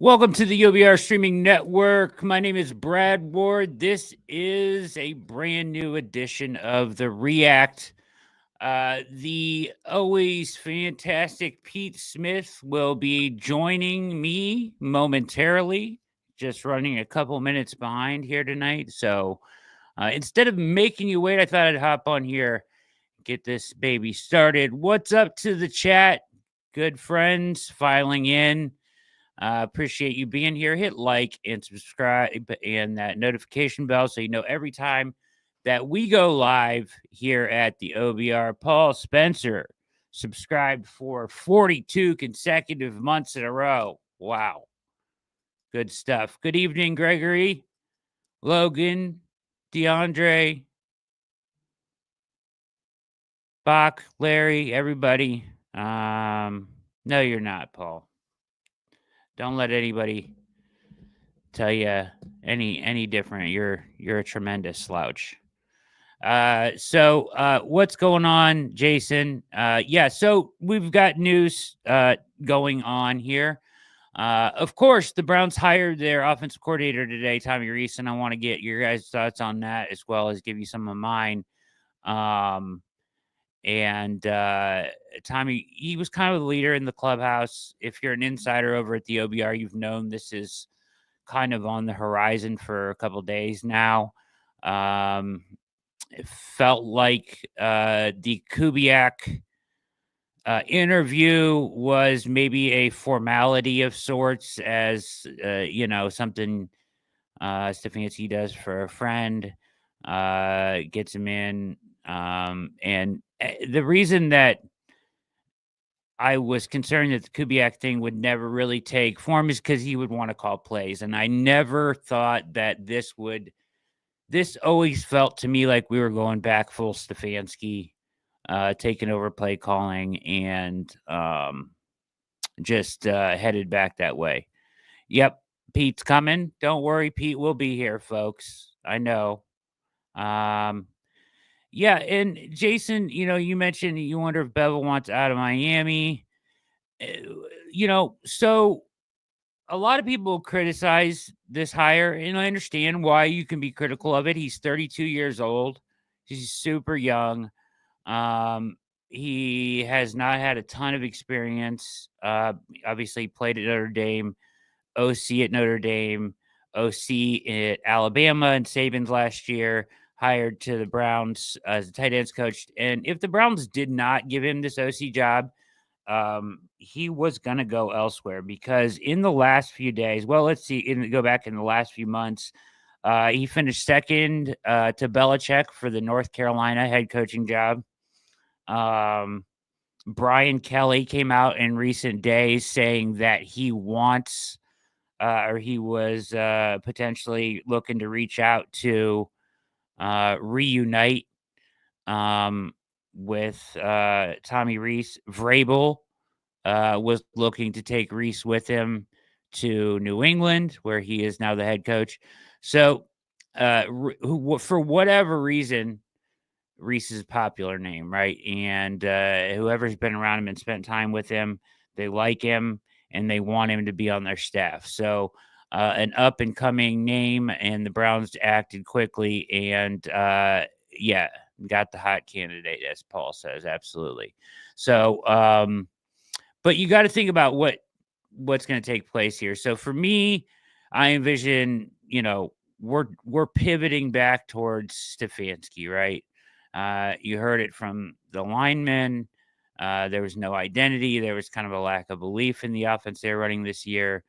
Welcome to the OBR Streaming Network. My name is Brad Ward. This is a brand new edition of the React. The always fantastic Pete Smith will be joining me momentarily, just running a couple minutes behind here tonight. So instead of making you wait, I thought I'd hop on here, get this baby started. What's up to the chat? Good friends filing in. Appreciate you being here. Hit like and subscribe and that notification bell so you know every time that we go live here at the OBR. Paul Spencer subscribed for 42 consecutive months in a row. Wow. Good stuff. Good evening, Gregory, Logan, DeAndre, Bach, Larry, everybody. No, you're not, Paul. Don't let anybody tell you any different. You're a tremendous slouch. So what's going on, Jason? Yeah, so we've got news going on here. Of course, the Browns hired their offensive coordinator today, Tommy Rees, and I want to get your guys' thoughts on that as well as give you some of mine. And Tommy, he was kind of the leader in the clubhouse. If you're an insider over at the OBR, you've known this is kind of on the horizon for a couple days now. It felt like the Kubiak interview was maybe a formality of sorts, as something Stefanski does for a friend, gets him in. And the reason that I was concerned that the Kubiak thing would never really take form is because he would want to call plays. And I never thought that this always felt to me like we were going back full Stefanski, taking over play calling and just headed back that way. Yep, Pete's coming. Don't worry, Pete will be here, folks. I know. Yeah, and Jason, you mentioned you wonder if Bevel wants out of Miami. So a lot of people criticize this hire, and I understand why you can be critical of it. He's 32 years old. He's super young. He has not had a ton of experience. Obviously played at Notre Dame, OC at Notre Dame, OC at Alabama and Saban's last year, hired to the Browns as a tight ends coach. And if the Browns did not give him this OC job, he was going to go elsewhere because in the last few days, well, let's see, go back in the last few months, he finished second to Belichick for the North Carolina head coaching job. Brian Kelly came out in recent days saying that he wants or he was potentially looking to reach out to reunite with Tommy Rees. Vrabel was looking to take Rees with him to New England, where he is now the head coach. So for whatever reason, Rees is a popular name, right? And whoever's been around him and spent time with him, they like him and they want him to be on their staff. So an up and coming name, and the Browns acted quickly and got the hot candidate, as Paul says. Absolutely. So, but you got to think about what's going to take place here. So for me, I envision, we're pivoting back towards Stefanski, right? You heard it from the linemen. There was no identity. There was kind of a lack of belief in the offense they're running this year.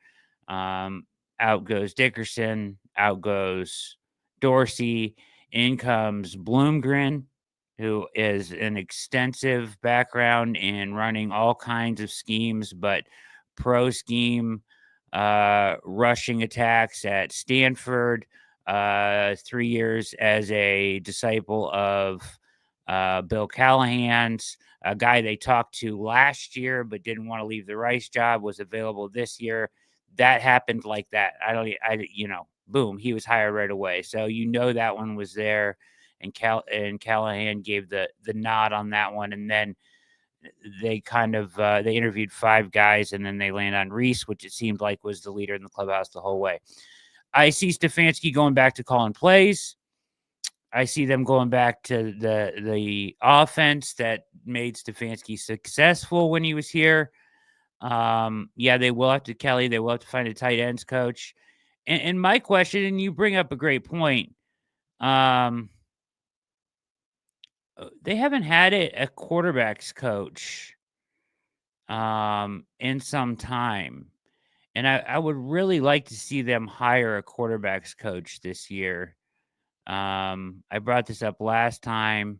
Out goes Dickerson. Out goes Dorsey. In comes Bloomgren, who is an extensive background in running all kinds of schemes, but pro scheme rushing attacks at Stanford, 3 years as a disciple of Bill Callahan's, a guy they talked to last year but didn't want to leave the Rice job, was available this year. That happened like that. Boom, he was hired right away. So that one was there, and Callahan gave the nod on that one. And then they kind of they interviewed 5 guys, and then they land on Rees, which it seemed like was the leader in the clubhouse the whole way. I see Stefanski going back to calling plays. I see them going back to the offense that made Stefanski successful when he was here. Yeah, they will have to Kelly. They will have to find a tight ends coach. And my question, and you bring up a great point. They haven't had a quarterbacks coach in some time. And I would really like to see them hire a quarterbacks coach this year. I brought this up last time.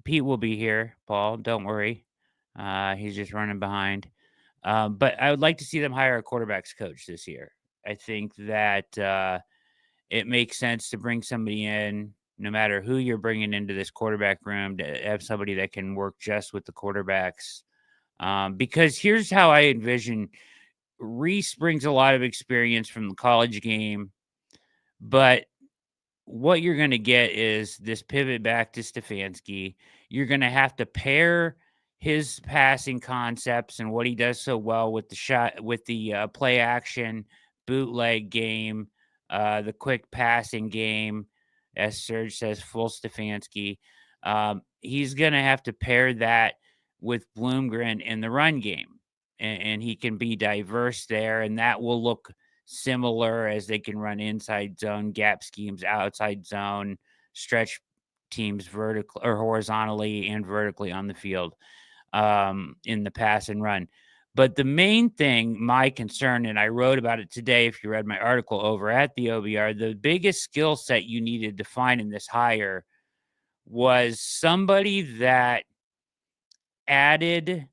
Pete will be here, Paul. Don't worry. He's just running behind. But I would like to see them hire a quarterbacks coach this year. I think that it makes sense to bring somebody in, no matter who you're bringing into this quarterback room, to have somebody that can work just with the quarterbacks. Because here's how I envision Rees brings a lot of experience from the college game, but what you're going to get is this pivot back to Stefanski. You're going to have to pair his passing concepts and what he does so well with the shot, with the play action, bootleg game, the quick passing game, as Serge says, full Stefanski. He's going to have to pair that with Bloomgren in the run game, and he can be diverse there, and that will look similar as they can run inside zone, gap schemes, outside zone, stretch teams vertically or horizontally and vertically on the field in the pass and run. But the main thing, my concern, and I wrote about it today, if you read my article over at the OBR, the biggest skill set you needed to find in this hire was somebody that added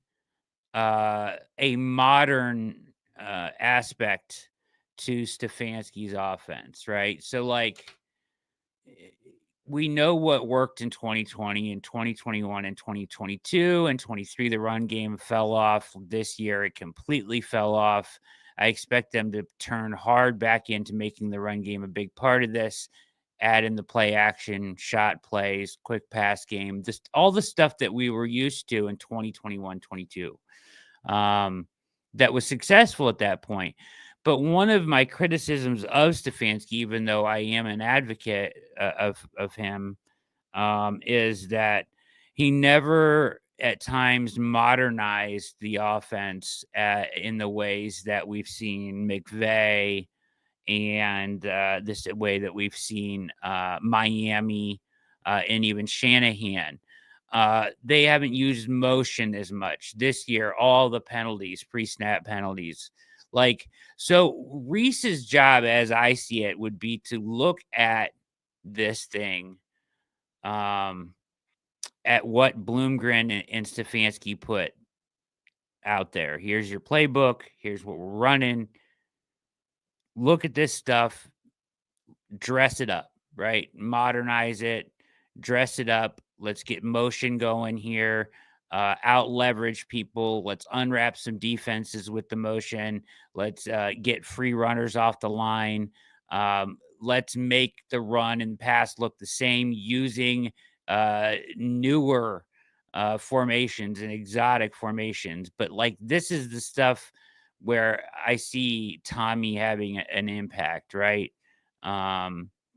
a modern aspect to Stefanski's offense, right? So, like, we know what worked in 2020 and 2021 and 2022 and 23. The run game fell off. This year, it completely fell off. I expect them to turn hard back into making the run game a big part of this, add in the play action, shot plays, quick pass game, just all the stuff that we were used to in 2021, 22. That was successful at that point. But one of my criticisms of Stefanski, even though I am an advocate of him, is that he never at times modernized the offense in the ways that we've seen McVay and this way that we've seen Miami and even Shanahan. They haven't used motion as much this year. All the penalties, pre-snap penalties. Like, so Rees's job, as I see it, would be to look at this thing, at what Bloomgren and Stefanski put out there. Here's your playbook. Here's what we're running. Look at this stuff. Dress it up, right? Modernize it, dress it up. Let's get motion going here. Out leverage people. Let's unwrap some defenses with the motion. Let's get free runners off the line. Let's make the run and pass look the same using newer formations and exotic formations. But like, this is the stuff where I see Tommy having an impact, right?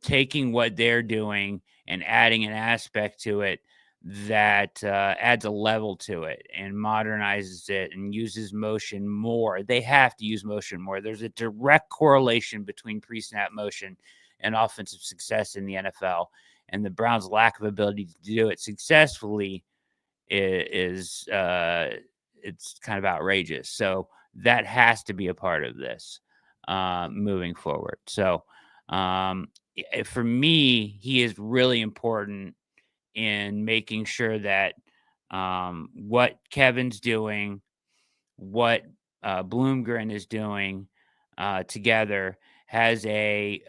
Taking what they're doing and adding an aspect to it that adds a level to it and modernizes it and uses motion more. They have to use motion more. There's a direct correlation between pre-snap motion and offensive success in the NFL. And the Browns' lack of ability to do it successfully is it's kind of outrageous. So that has to be a part of this moving forward. So for me, he is really important in making sure that what Kevin's doing, what Bloomgren is doing together has a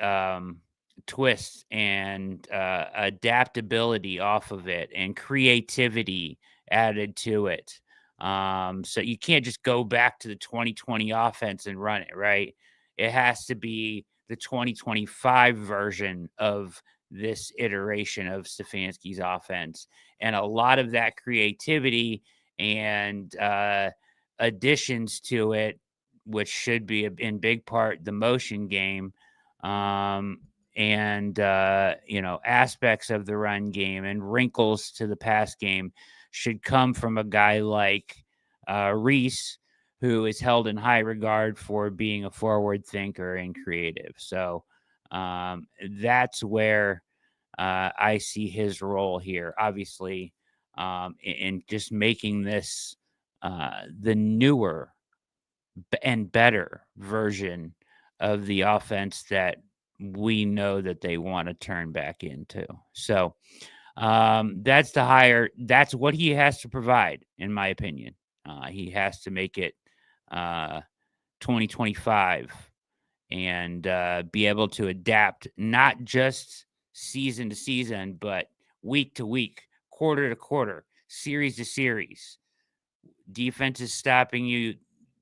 twist and adaptability off of it and creativity added to it. So you can't just go back to the 2020 offense and run it, right? It has to be the 2025 version of this iteration of Stefanski's offense. And a lot of that creativity and additions to it, which should be in big part the motion game, and aspects of the run game and wrinkles to the pass game should come from a guy like Rees, who is held in high regard for being a forward thinker and creative. So that's where I see his role here, obviously, in just making this the newer and better version of the offense that we know that they want to turn back into. So that's the hire. That's what he has to provide, in my opinion. He has to make it 2025 and be able to adapt not just season to season, but week to week, quarter to quarter, series to series. Defense is stopping you.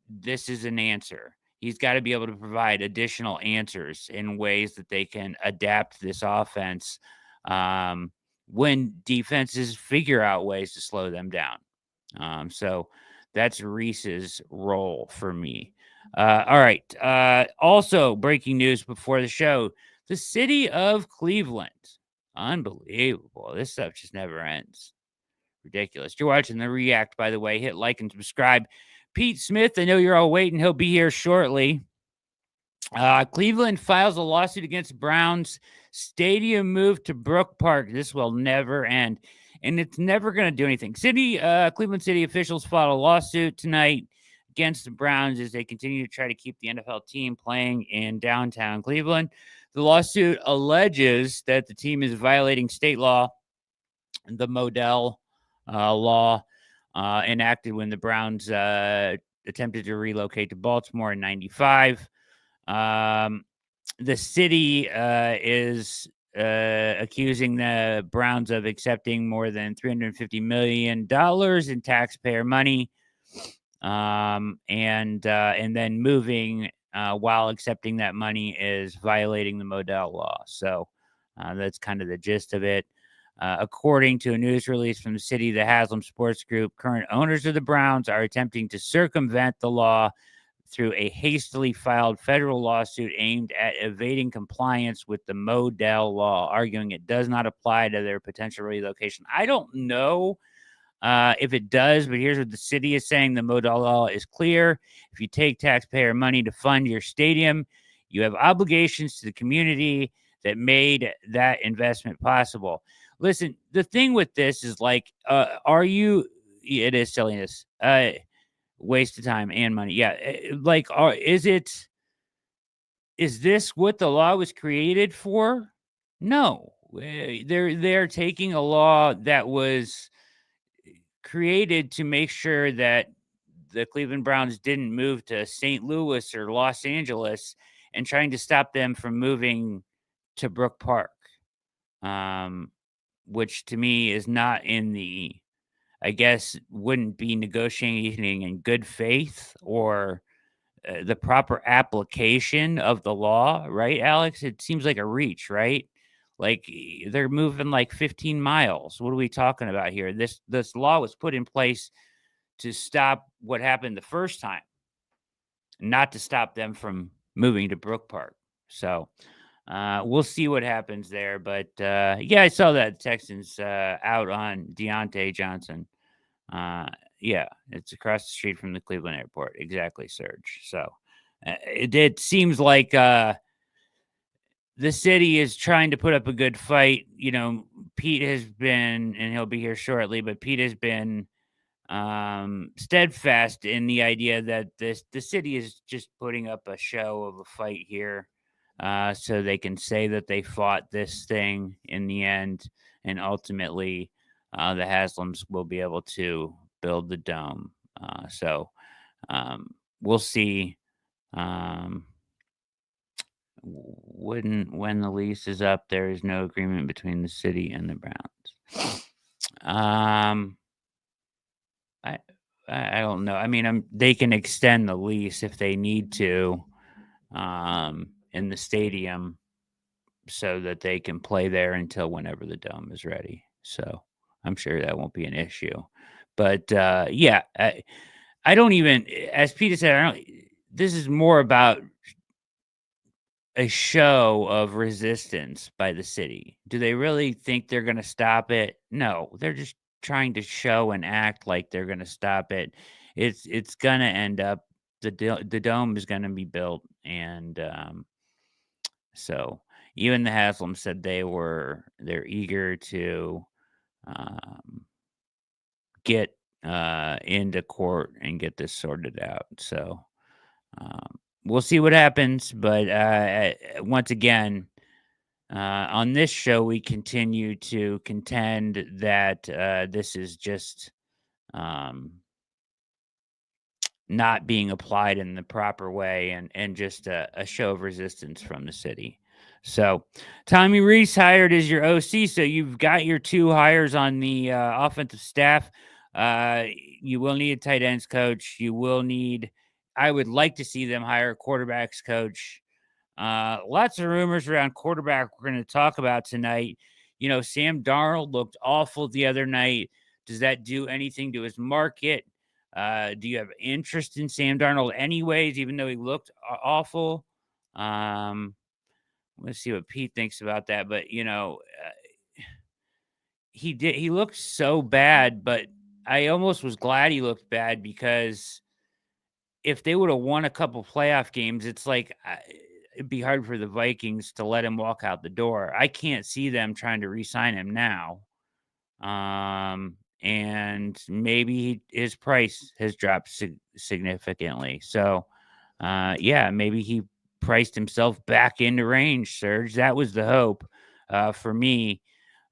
This is an answer. He's got to be able to provide additional answers in ways that they can adapt this offense when defenses figure out ways to slow them down. So that's Rees's role for me. All right. Also, breaking news before the show: the city of Cleveland. Unbelievable. This stuff just never ends. Ridiculous. You're watching the React, by the way. Hit like and subscribe. Pete Smith, I know you're all waiting. He'll be here shortly. Cleveland files a lawsuit against Browns stadium move to Brook Park. This will never end, and it's never going to do anything. Cleveland City officials filed a lawsuit tonight against the Browns as they continue to try to keep the NFL team playing in downtown Cleveland. The lawsuit alleges that the team is violating state law, the Modell law, enacted when the Browns attempted to relocate to Baltimore in '95. The city is accusing the Browns of accepting more than $350 million in taxpayer money, and then moving while accepting that money is violating the Modell law. So that's kind of the gist of it. According to a news release from the city, the Haslam Sports Group, current owners of the Browns, are attempting to circumvent the law through a hastily filed federal lawsuit aimed at evading compliance with the Modell law, arguing it does not apply to their potential relocation. I don't know if it does, but here's what the city is saying. The Modell law is clear. If you take taxpayer money to fund your stadium, you have obligations to the community that made that investment possible. Listen, the thing with this is like, it is silliness, waste of time and money. Yeah. Is this what the law was created for? No. They're taking a law that was created to make sure that the Cleveland Browns didn't move to St. Louis or Los Angeles and trying to stop them from moving to Brook Park. Which to me is not I guess, wouldn't be negotiating in good faith or the proper application of the law, right, Alex? It seems like a reach, right? Like they're moving like 15 miles. What are we talking about here? This law was put in place to stop what happened the first time, not to stop them from moving to Brook Park. So we'll see what happens there. But yeah, I saw that Texans out on Deontay Johnson. Yeah, it's across the street from the Cleveland airport. Exactly, Serge. So it seems like the city is trying to put up a good fight. You know, Pete has been, and he'll be here shortly, but Pete has been steadfast in the idea that the city is just putting up a show of a fight here, so they can say that they fought this thing in the end, and ultimately the Haslams will be able to build the dome. So we'll see. When the lease is up, there is no agreement between the city and the Browns. I don't know. I mean, they can extend the lease if they need to, in the stadium. so that they can play there until whenever the dome is ready. So I'm sure that won't be an issue. But yeah, I don't even, as Peter said, I don't. This is more about a show of resistance by the city. Do they really think they're going to stop it? No, they're just trying to show and act like they're going to stop it. It's going to end up the dome is going to be built, and so even the Haslam said they're eager to um, get into court and get this sorted out. So we'll see what happens, but once again, on this show, we continue to contend that this is just um, not being applied in the proper way, and just a show of resistance from the city. So, Tommy Rees hired as your OC. So you've got your 2 hires on the offensive staff. You will need a tight ends coach. You will need. I would like to see them hire a quarterbacks coach. Lots of rumors around quarterback we're going to talk about tonight. Sam Darnold looked awful the other night. Does that do anything to his market? Do you have interest in Sam Darnold anyways, even though he looked awful? Let's see what Pete thinks about that. But, he looked so bad, but I almost was glad he looked bad, because if they would have won a couple playoff games, it's like it'd be hard for the Vikings to let him walk out the door. I can't see them trying to re-sign him now. And maybe his price has dropped significantly. So, yeah, maybe he priced himself back into range, Serge. That was the hope for me.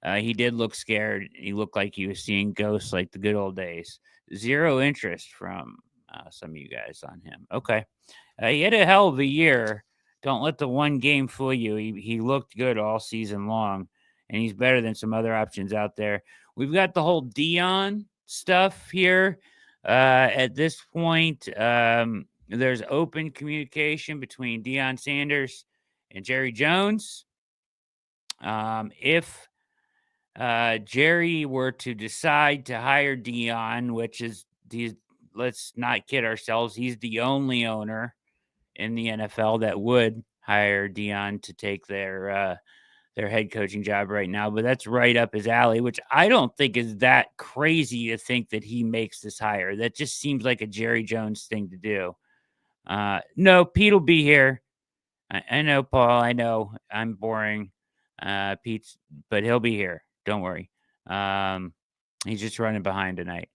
He did look scared. He looked like he was seeing ghosts like the good old days. Zero interest from some of you guys on him. Okay. He had a hell of a year. Don't let the one game fool you. He looked good all season long, and he's better than some other options out there. We've got the whole Dion stuff here. At this point, there's open communication between Deion Sanders and Jerry Jones. If Jerry were to decide to hire Dion, which is let's not kid ourselves, he's the only owner in the NFL that would hire Dion to take their head coaching job right now. But that's right up his alley, which I don't think is that crazy to think that he makes this hire. That just seems like a Jerry Jones thing to do. No, Pete will be here. I know, Paul. I know I'm boring. Pete's, but he'll be here. Don't worry. He's just running behind tonight.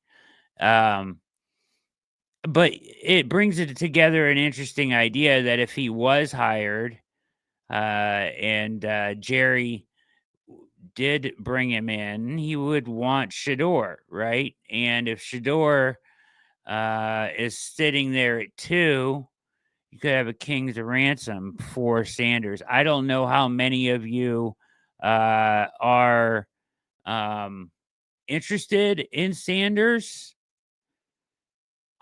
But it brings it together an interesting idea that if he was hired, and Jerry did bring him in, he would want Shador, right? And if Shador is sitting there at 2, you could have a king's ransom for Sanders. I don't know how many of you are interested in Sanders.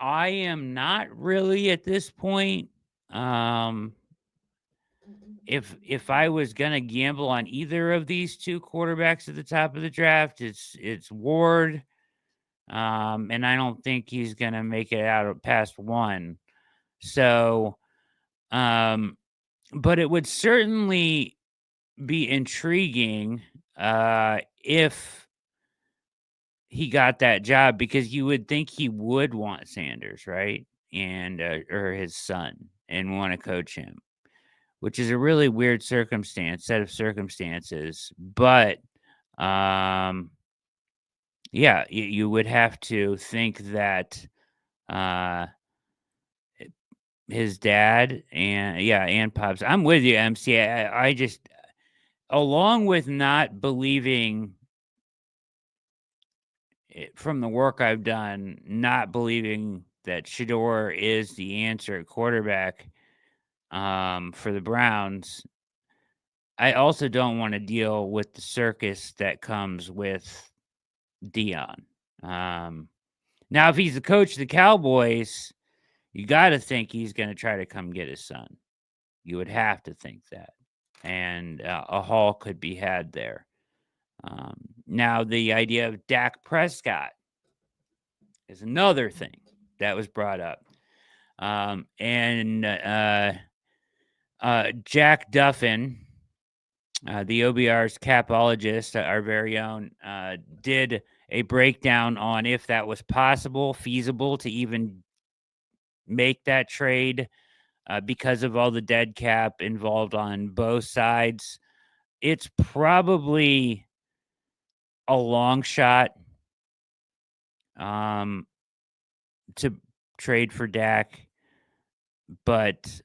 I am not really at this point. If I was gonna gamble on either of these 2 quarterbacks at the top of the draft, it's Ward. And I don't think he's gonna make it out past 1. So, but it would certainly be intriguing if he got that job, because you would think he would want Sanders, right? And or his son, and want to coach him, which is a really weird set of circumstances. But yeah, you would have to think that his dad and pops. I'm with you, MC. I just, along with not believing from the work I've done, not believing that Shador is the answer at quarterback for the Browns. I also don't want to deal with the circus that comes with Dion. Now, if he's the coach of the Cowboys, you got to think he's going to try to come get his son. You would have to think that. and a haul could be had there. Now, the idea of Dak Prescott is another thing that was brought up. And Jack Duffin, the OBR's capologist, our very own, did a breakdown on if that was possible, feasible to even make that trade because of all the dead cap involved on both sides. It's probably a long shot to trade for Dak, but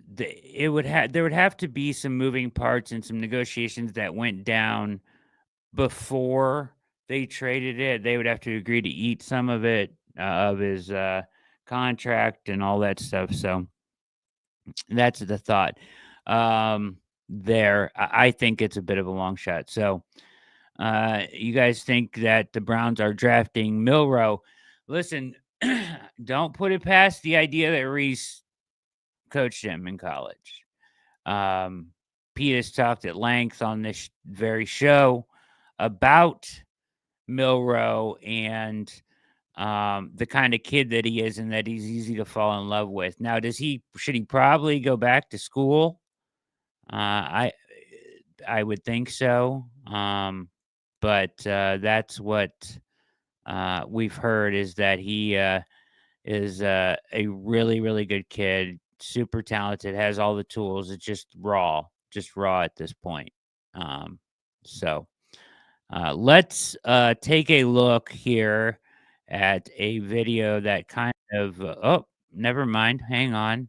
there would have to be some moving parts and some negotiations that went down before they traded it. They would have to agree to eat some of it of his contract and all that stuff. So that's the thought. There, I think it's a bit of a long shot. So, you guys think that the Browns are drafting Milroe? Listen, don't put it past the idea that Rees coached him in college. Pete has talked at length on this very show about Milroe and the kind of kid that he is and that he's easy to fall in love with. Now, should he probably go back to school? I would think so. But that's what we've heard is that he is a really, really good kid, super talented, has all the tools. It's just raw at this point. So let's take a look here at a video that kind of, oh, never mind. Hang on.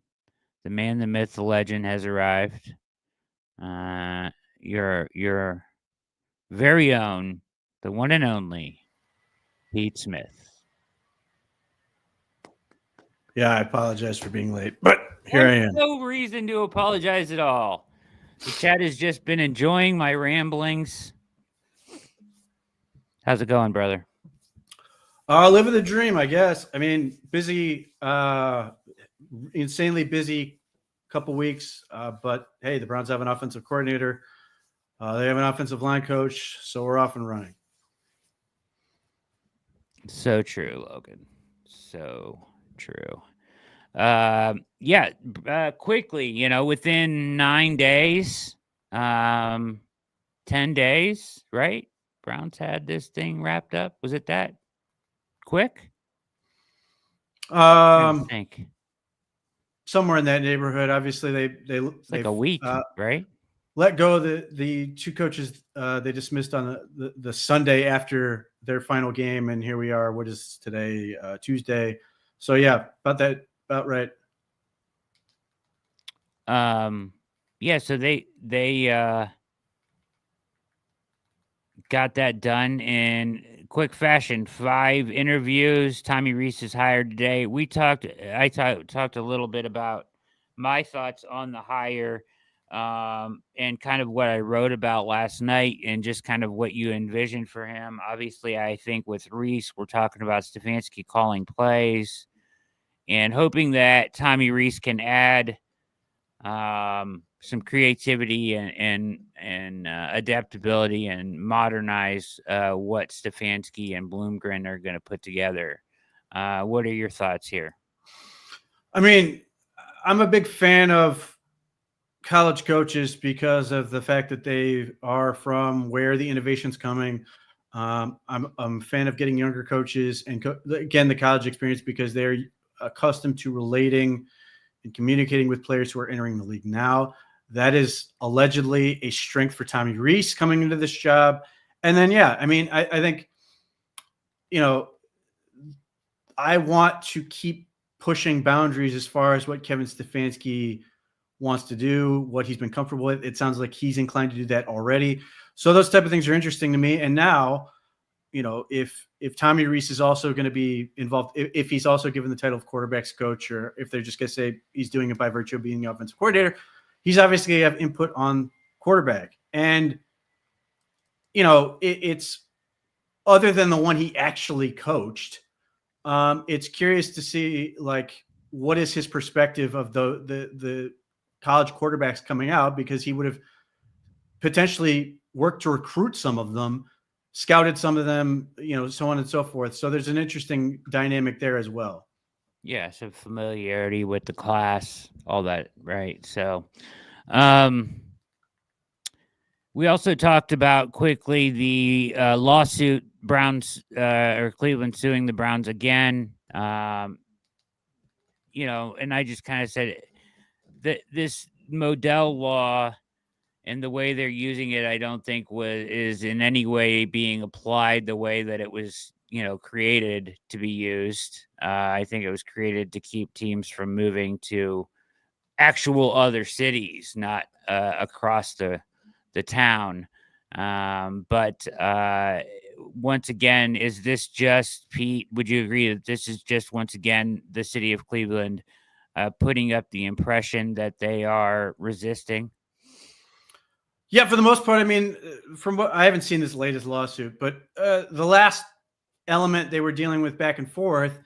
The man, the myth, the legend has arrived. Your very own, the one and only Pete Smith. Yeah, I apologize for being late, but here I am. No reason to apologize at all. The chat has just been enjoying my ramblings. How's it going, brother? Living the dream, I guess. I mean, busy, insanely busy couple weeks. But hey, the Browns have an offensive coordinator. They have an offensive line coach, so we're off and running. So true, Logan. So true. Yeah, quickly, within 9 days, 10 days, right? Browns had this thing wrapped up. Was it that quick? I think somewhere in that neighborhood. Obviously, they like a week, right? Let go of the two coaches they dismissed on the Sunday after their final game, and here we are. What is today? Tuesday. So yeah, about right. Yeah. So they got that done in quick fashion. 5 interviews. Tommy Rees is hired today. I talked a little bit about my thoughts on the hire, and kind of what I wrote about last night and just kind of what you envision for him. Obviously, I think with Rees, we're talking about Stefanski calling plays and hoping that Tommy Rees can add some creativity and adaptability and modernize what Stefanski and Bloomgren are going to put together. What are your thoughts here? I mean, I'm a big fan of college coaches because of the fact that they are from where the innovation's coming. I'm a fan of getting younger coaches and again, the college experience because they're accustomed to relating and communicating with players who are entering the league now. That is allegedly a strength for Tommy Rees coming into this job. And then, yeah, I mean, I think, I want to keep pushing boundaries as far as what Kevin Stefanski wants to do, what he's been comfortable with. It sounds like he's inclined to do that already. So those type of things are interesting to me. And now, if Tommy Rees is also going to be involved, if he's also given the title of quarterbacks coach, or if they're just going to say he's doing it by virtue of being the offensive coordinator, he's obviously going to have input on quarterback. And, it's other than the one he actually coached. It's curious to see, like, what is his perspective of the college quarterbacks coming out, because he would have potentially worked to recruit some of them, scouted some of them, so on and so forth. So there's an interesting dynamic there as well. Yeah, some familiarity with the class, all that, right? So, we also talked about quickly the lawsuit, Browns or Cleveland suing the Browns again. And I just kind of said that this Modell law and the way they're using it, I don't think is in any way being applied the way that it was, created to be used. I think it was created to keep teams from moving to actual other cities, not across the town. But once again, is this just, Pete, would you agree that this is just once again the city of Cleveland putting up the impression that they are resisting? Yeah, for the most part. I mean, from what I haven't seen this latest lawsuit, but the last element they were dealing with back and forth,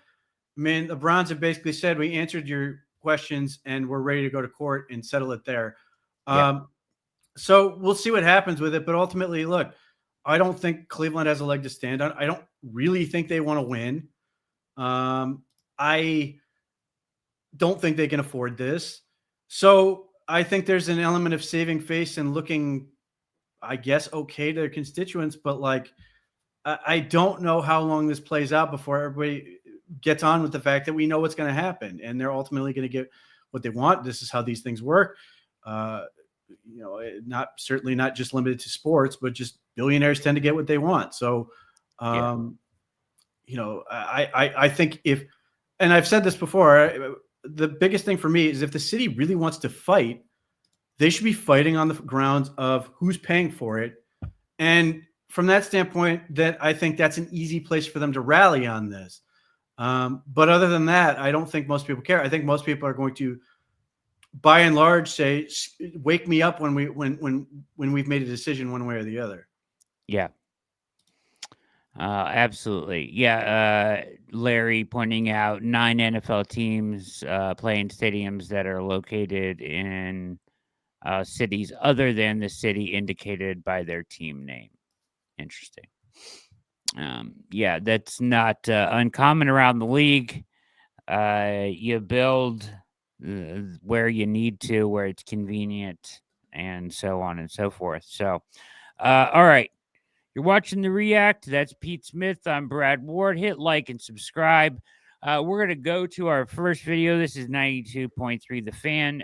I mean, the Browns have basically said, we answered your questions and we're ready to go to court and settle it there. Yeah. So we'll see what happens with it. But ultimately, look, I don't think Cleveland has a leg to stand on. I don't really think they want to win. I don't think they can afford this. So I think there's an element of saving face and looking, I guess, okay to their constituents. But like, I don't know how long this plays out before everybody gets on with the fact that we know what's going to happen and they're ultimately going to get what they want. This is how these things work. Certainly not just limited to sports, but just billionaires tend to get what they want. So, I think and I've said this before, the biggest thing for me is if the city really wants to fight, they should be fighting on the grounds of who's paying for it. And from that standpoint, that I think that's an easy place for them to rally on this. But other than that, I don't think most people care. I think most people are going to, by and large, say, "Wake me up when we've made a decision one way or the other." Yeah. Absolutely. Yeah. Larry pointing out 9 NFL teams play in stadiums that are located in cities other than the city indicated by their team name. Interesting. Yeah, that's not uncommon around the league. You build where you need to, where it's convenient, and so on and so forth. So, all right. You're watching The React. That's Pete Smith. I'm Brad Ward. Hit like and subscribe. We're going to go to our first video. This is 92.3 The Fan.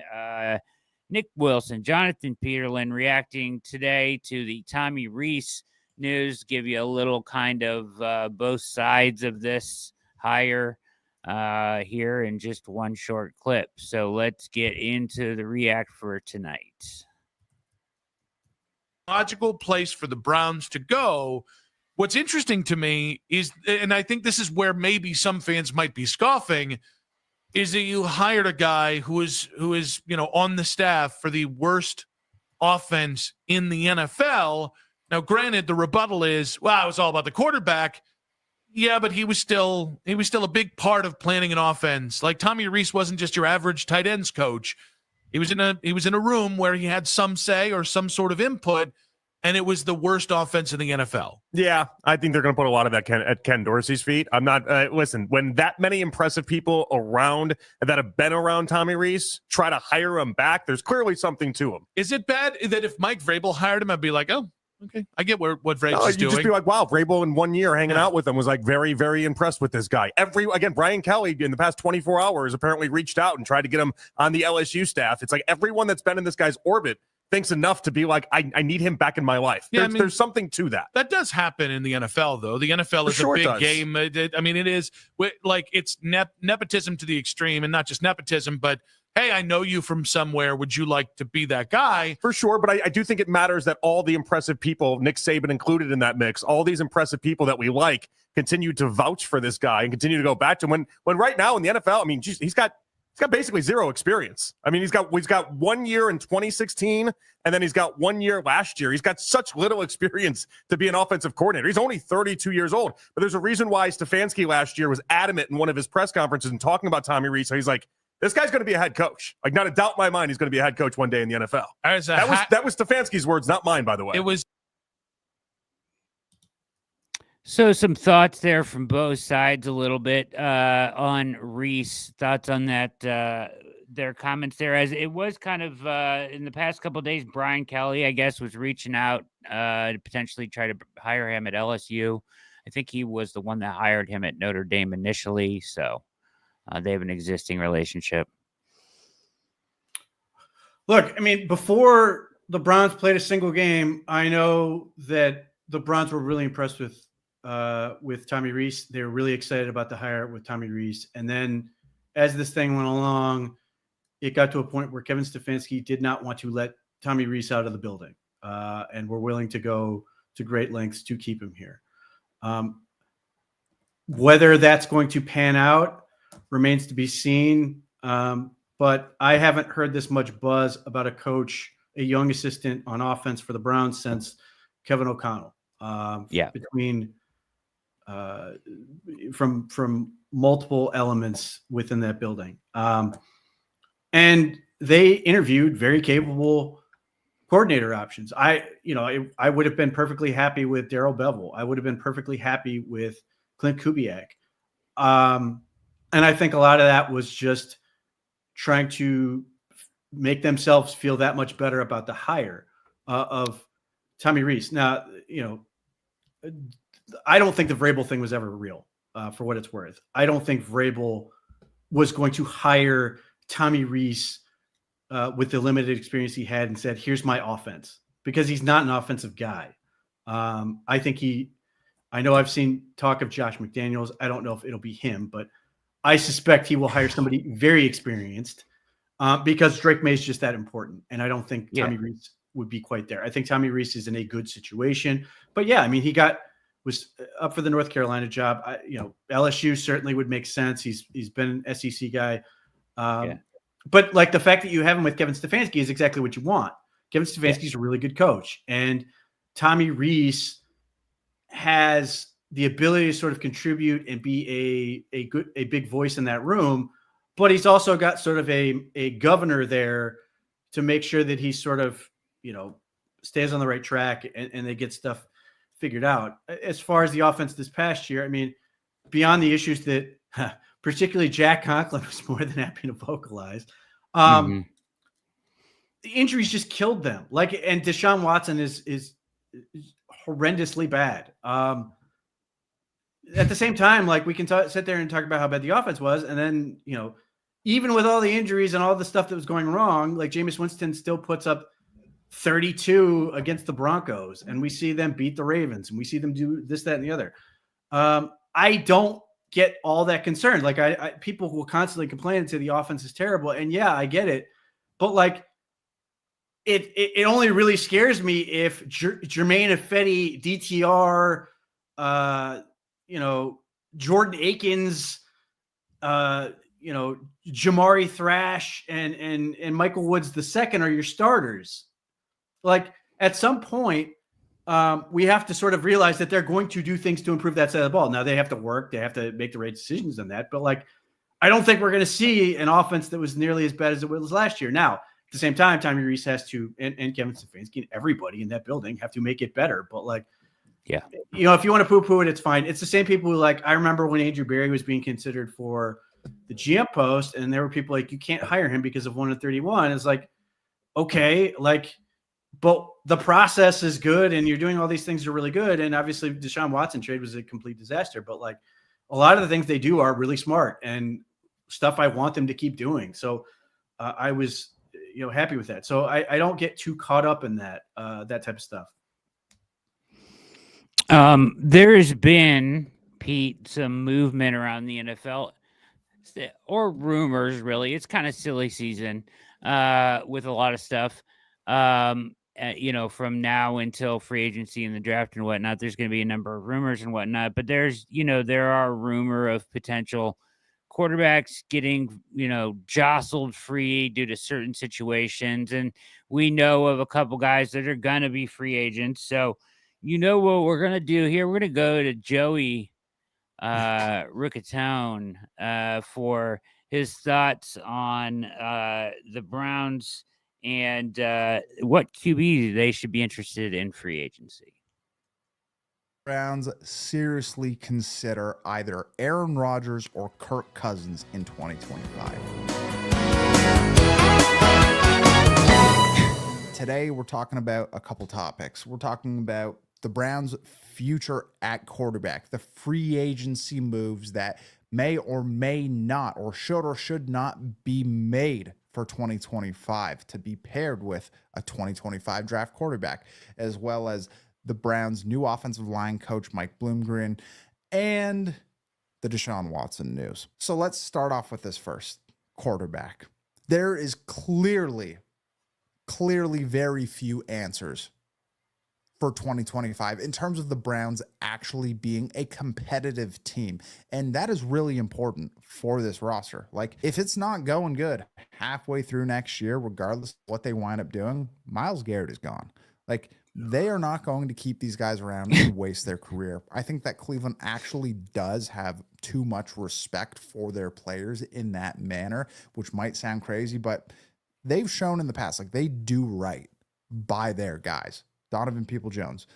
Nick Wilson, Jonathan Peterlin reacting today to the Tommy Rees news. Give you a little kind of both sides of this hire here in just one short clip. So let's get into the React for tonight. Logical place for the Browns to go. What's interesting to me is, and I think this is where maybe some fans might be scoffing, is that you hired a guy who is on the staff for the worst offense in the NFL. Now, granted, the rebuttal is, well, it was all about the quarterback. Yeah, but he was still a big part of planning an offense. Like, Tommy Rees wasn't just your average tight ends coach. He was in a room where he had some say or some sort of input, and it was the worst offense in the NFL. Yeah, I think they're going to put a lot of that at Ken Dorsey's feet. I'm not listen, when that many impressive people around that have been around Tommy Rees try to hire him back, there's clearly something to him. Is it bad that if Mike Vrabel hired him, I'd be like, oh, okay, I get what Vrabel's doing. You'd just be like, wow, Vrabel in 1 year hanging out with him was like very, very impressed with this guy. Brian Kelly in the past 24 hours apparently reached out and tried to get him on the LSU staff. It's like everyone that's been in this guy's orbit thinks enough to be like, I need him back in my life. Yeah, there's something to that. That does happen in the NFL, though. The NFL is a big game. It is like it's nepotism to the extreme, and not just nepotism, but hey, I know you from somewhere. Would you like to be that guy? For sure, but I do think it matters that all the impressive people, Nick Saban included in that mix, all these impressive people that we like continue to vouch for this guy and continue to go back to him. When right now in the NFL, I mean, geez, he's got basically zero experience. I mean, he's got 1 year in 2016, and then he's got 1 year last year. He's got such little experience to be an offensive coordinator. He's only 32 years old. But there's a reason why Stefanski last year was adamant in one of his press conferences and talking about Tommy Rees. So he's like, This guy's going to be a head coach. Like, not a doubt in my mind, he's going to be a head coach one day in the NFL. That was Stefanski's words, not mine, by the way. It was. So some thoughts there from both sides a little bit on Rees. Thoughts on that, their comments there, as it was kind of in the past couple of days, Brian Kelly, I guess, was reaching out to potentially try to hire him at LSU. I think he was the one that hired him at Notre Dame initially. So they have an existing relationship. Look, I mean, before the Browns played a single game, I know that the Browns were really impressed with Tommy Rees. They were really excited about the hire with Tommy Rees. And then as this thing went along, it got to a point where Kevin Stefanski did not want to let Tommy Rees out of the building and were willing to go to great lengths to keep him here. Whether that's going to pan out remains to be seen. But I haven't heard this much buzz about a coach, a young assistant on offense for the Browns since Kevin O'Connell. Between from multiple elements within that building. And they interviewed very capable coordinator options. I would have been perfectly happy with Darrell Bevell. I would have been perfectly happy with Clint Kubiak. And I think a lot of that was just trying to make themselves feel that much better about the hire of Tommy Rees. Now, I don't think the Vrabel thing was ever real, for what it's worth. I don't think Vrabel was going to hire Tommy Rees with the limited experience he had and said, here's my offense, because he's not an offensive guy. I know I've seen talk of Josh McDaniels. I don't know if it'll be him, but I suspect he will hire somebody very experienced because Drake May is just that important. And I don't think Tommy Rees would be quite there. I think Tommy Rees is in a good situation, but yeah, I mean, was up for the North Carolina job. LSU certainly would make sense. He's been an SEC guy. But like the fact that you have him with Kevin Stefanski is exactly what you want. Kevin Stefanski is a really good coach, and Tommy Rees has the ability to sort of contribute and be a big voice in that room. But he's also got sort of a governor there to make sure that he sort of, stays on the right track and they get stuff figured out. As far as the offense this past year, I mean, beyond the issues that particularly Jack Conklin was more than happy to vocalize, the injuries just killed them. And Deshaun Watson is horrendously bad. At the same time, we can sit there and talk about how bad the offense was, and then even with all the injuries and all the stuff that was going wrong, Jameis Winston still puts up 32 against the Broncos, and we see them beat the Ravens, and we see them do this, that, and the other. I don't get all that concerned. People will constantly complain and say the offense is terrible, and yeah, I get it, but it only really scares me if Jermaine Ifedi, DTR, Jordan Akins, Jamari Thrash, and Michael Woods II are your starters. At some point, we have to sort of realize that they're going to do things to improve that side of the ball. Now they have to work, they have to make the right decisions on that. But I don't think we're going to see an offense that was nearly as bad as it was last year. Now, at the same time, Tommy Rees has to, and Kevin Stefanski and everybody in that building have to make it better. But if you want to poo-poo it, it's fine. It's the same people who I remember when Andrew Berry was being considered for the GM post, and there were people you can't hire him because of 1-31. It's okay, but the process is good, and you're doing all these things are really good. And obviously, Deshaun Watson trade was a complete disaster. But a lot of the things they do are really smart and stuff I want them to keep doing. So I was happy with that. So I don't get too caught up in that type of stuff. There's been, Pete, some movement around the NFL, or rumors, really. It's kind of silly season with a lot of stuff. From now until free agency and the draft and whatnot, there's going to be a number of rumors and whatnot. But there are rumor of potential quarterbacks getting, jostled free due to certain situations. And we know of a couple guys that are going to be free agents. So, what we're going to do here? We're going to go to Joey Ricatone for his thoughts on the Browns and what QB they should be interested in free agency. Browns seriously consider either Aaron Rodgers or Kirk Cousins in 2025. Today, we're talking about a couple topics. We're talking about the Browns' future at quarterback, the free agency moves that may or may not, or should not be made for 2025 to be paired with a 2025 draft quarterback, as well as the Browns' new offensive line coach, Mike Bloomgren, and the Deshaun Watson news. So let's start off with this first, quarterback. There is clearly very few answers for 2025 in terms of the Browns actually being a competitive team. And that is really important for this roster. Like, if it's not going good halfway through next year, regardless of what they wind up doing, Myles Garrett is gone. Like, they are not going to keep these guys around and waste their career. I think that Cleveland actually does have too much respect for their players in that manner, which might sound crazy, but they've shown in the past, like, they do right by their guys. Donovan Peoples-Jones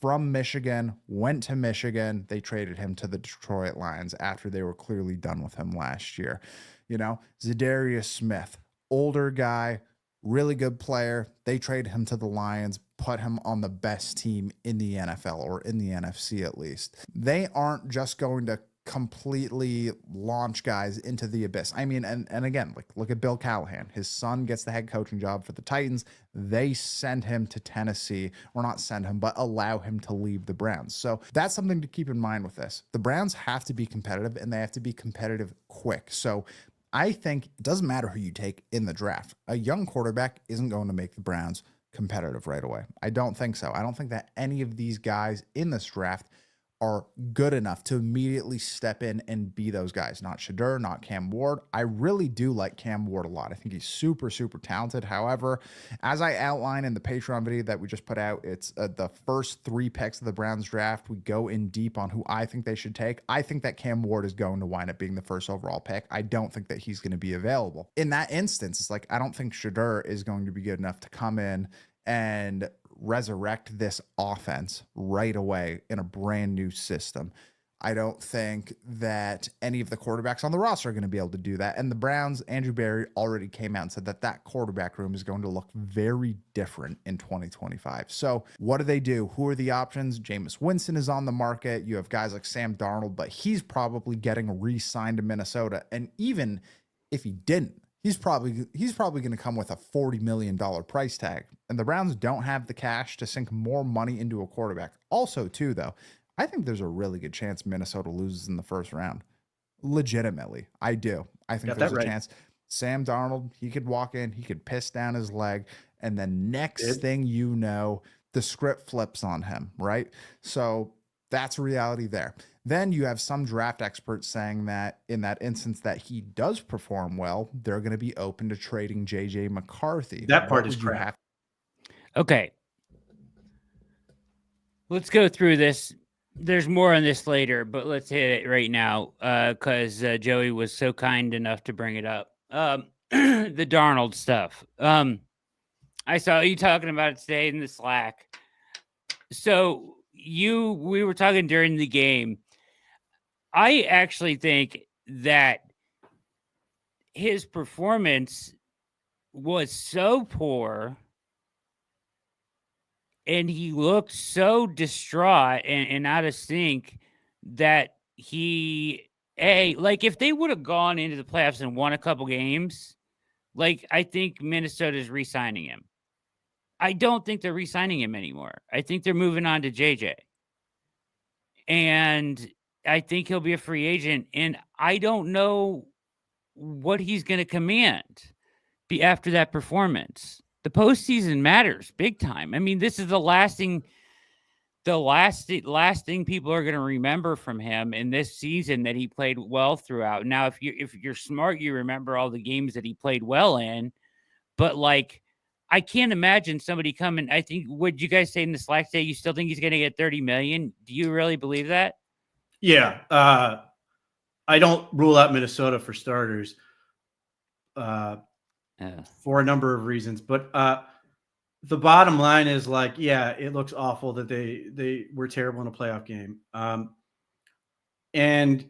from Michigan, went to Michigan. They traded him to the Detroit Lions after they were clearly done with him last year. You know, Zadarius Smith, older guy, really good player. They traded him to the Lions, put him on the best team in the NFL, or in the NFC at least. They aren't just going to completely launch guys into the abyss. I mean, and again, like, look at Bill Callahan. His son gets the head coaching job for the Titans. They send him to Tennessee, or not send him, but allow him to leave the Browns. So that's something to keep in mind with this. The Browns have to be competitive, and they have to be competitive quick. So I think it doesn't matter who you take in the draft. A young quarterback isn't going to make the Browns competitive right away. I don't think so. I don't think that any of these guys in this draft are good enough to immediately step in and be those guys. Not Shedeur, not Cam Ward. I really do like Cam Ward a lot. I think he's super, super talented. However, as I outlined in the Patreon video that we just put out, it's the first 3 picks of the Browns draft. We go in deep on who I think they should take. I think that Cam Ward is going to wind up being the first overall pick. I don't think that he's going to be available. In that instance, it's like, I don't think Shedeur is going to be good enough to come in and resurrect this offense right away in a brand new system. I don't think that any of the quarterbacks on the roster are going to be able to do that. And the Browns, Andrew Berry already came out and said that that quarterback room is going to look very different in 2025. So what do? Who are the options? Jameis Winston is on the market. You have guys like Sam Darnold, but he's probably getting re-signed to Minnesota. And even if he didn't, he's probably going to come with a $40 million price tag. And the Browns don't have the cash to sink more money into a quarterback. Also, too, though, I think there's a really good chance Minnesota loses in the first round. Legitimately, I do. I think there's a chance. Sam Darnold, he could walk in, he could piss down his leg, and then next thing you know, the script flips on him, right? So that's reality there. Then you have some draft experts saying that in that instance that he does perform well, they're going to be open to trading J.J. McCarthy. That part is crap. Okay. Let's go through this. There's more on this later, but let's hit it right now because Joey was so kind enough to bring it up. The Darnold stuff. I saw you talking about it today in the Slack. So we were talking during the game. I actually think that his performance was so poor and he looked so distraught and out of sync that if they would have gone into the playoffs and won a couple games, like, I think Minnesota's re-signing him. I don't think they're re-signing him anymore. I think they're moving on to JJ. And I think he'll be a free agent. And I don't know what he's going to command after that performance. The postseason matters big time. I mean, this is the last thing people are going to remember from him in this season, that he played well throughout. Now, if you're smart, you remember all the games that he played well in. But, like, I can't imagine somebody coming. I think, what you guys say in the Slack today, you still think he's going to get $30 million? Do you really believe that? Yeah. I don't rule out Minnesota for starters. for a number of reasons. But the bottom line is like, yeah, it looks awful that they were terrible in a playoff game. And,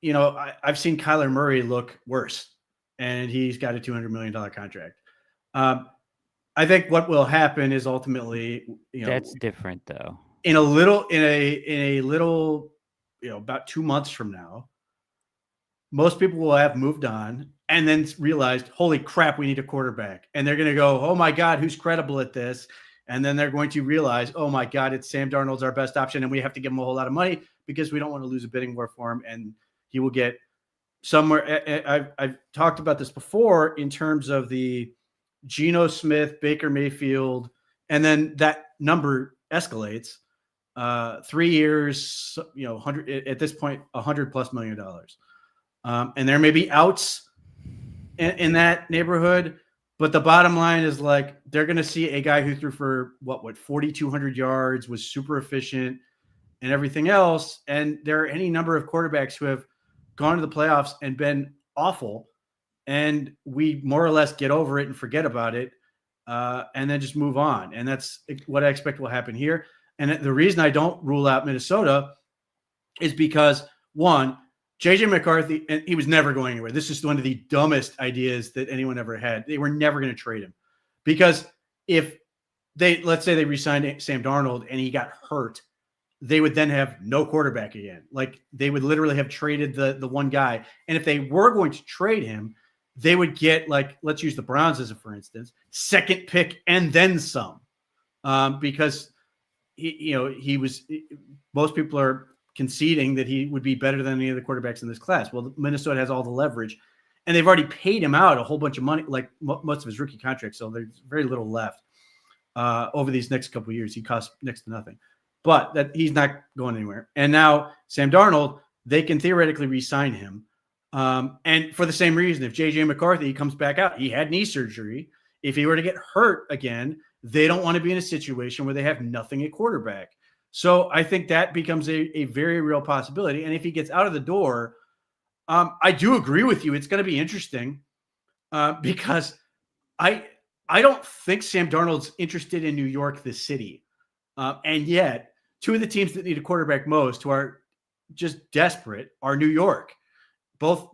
you know, I've seen Kyler Murray look worse, and he's got a $200 million contract. I think what will happen is ultimately, you know, That's different though. In a little, you know, about 2 months from now, most people will have moved on and then realized, holy crap, we need a quarterback. And they're going to go, oh my God, who's credible at this? And then they're going to realize, oh my God, it's Sam Darnold's our best option. And we have to give him a whole lot of money because we don't want to lose a bidding war for him. And he will get somewhere. I've talked about this before in terms of the Geno Smith, Baker Mayfield, and then that number escalates. 3 years, you know, 100 at this point, $100+ million. And there may be outs in that neighborhood, but the bottom line is like they're going to see a guy who threw for what 4,200 yards, was super efficient, and everything else. And there are any number of quarterbacks who have gone to the playoffs and been awful, and we more or less get over it and forget about it, and then just move on. And that's what I expect will happen here. And the reason I don't rule out Minnesota is because, one, JJ McCarthy, and he was never going anywhere. This is one of the dumbest ideas that anyone ever had. They were never going to trade him, because if let's say they re-signed Sam Darnold and he got hurt, they would then have no quarterback again. Like they would literally have traded the one guy. And if they were going to trade him, they would get, like, let's use the Browns as a, for instance, second pick and then some, because most people are conceding that he would be better than any of the quarterbacks in this class. Well, Minnesota has all the leverage, and they've already paid him out a whole bunch of money, like most of his rookie contract. So there's very little left over these next couple of years. He costs next to nothing, but that he's not going anywhere. And now Sam Darnold, they can theoretically re-sign him. And for the same reason, if JJ McCarthy comes back out, he had knee surgery. If he were to get hurt again, they don't want to be in a situation where they have nothing at quarterback. So I think that becomes a very real possibility. And if he gets out of the door, I do agree with you. It's going to be interesting because I don't think Sam Darnold's interested in New York, the city. And yet, two of the teams that need a quarterback most, who are just desperate, are New York. Both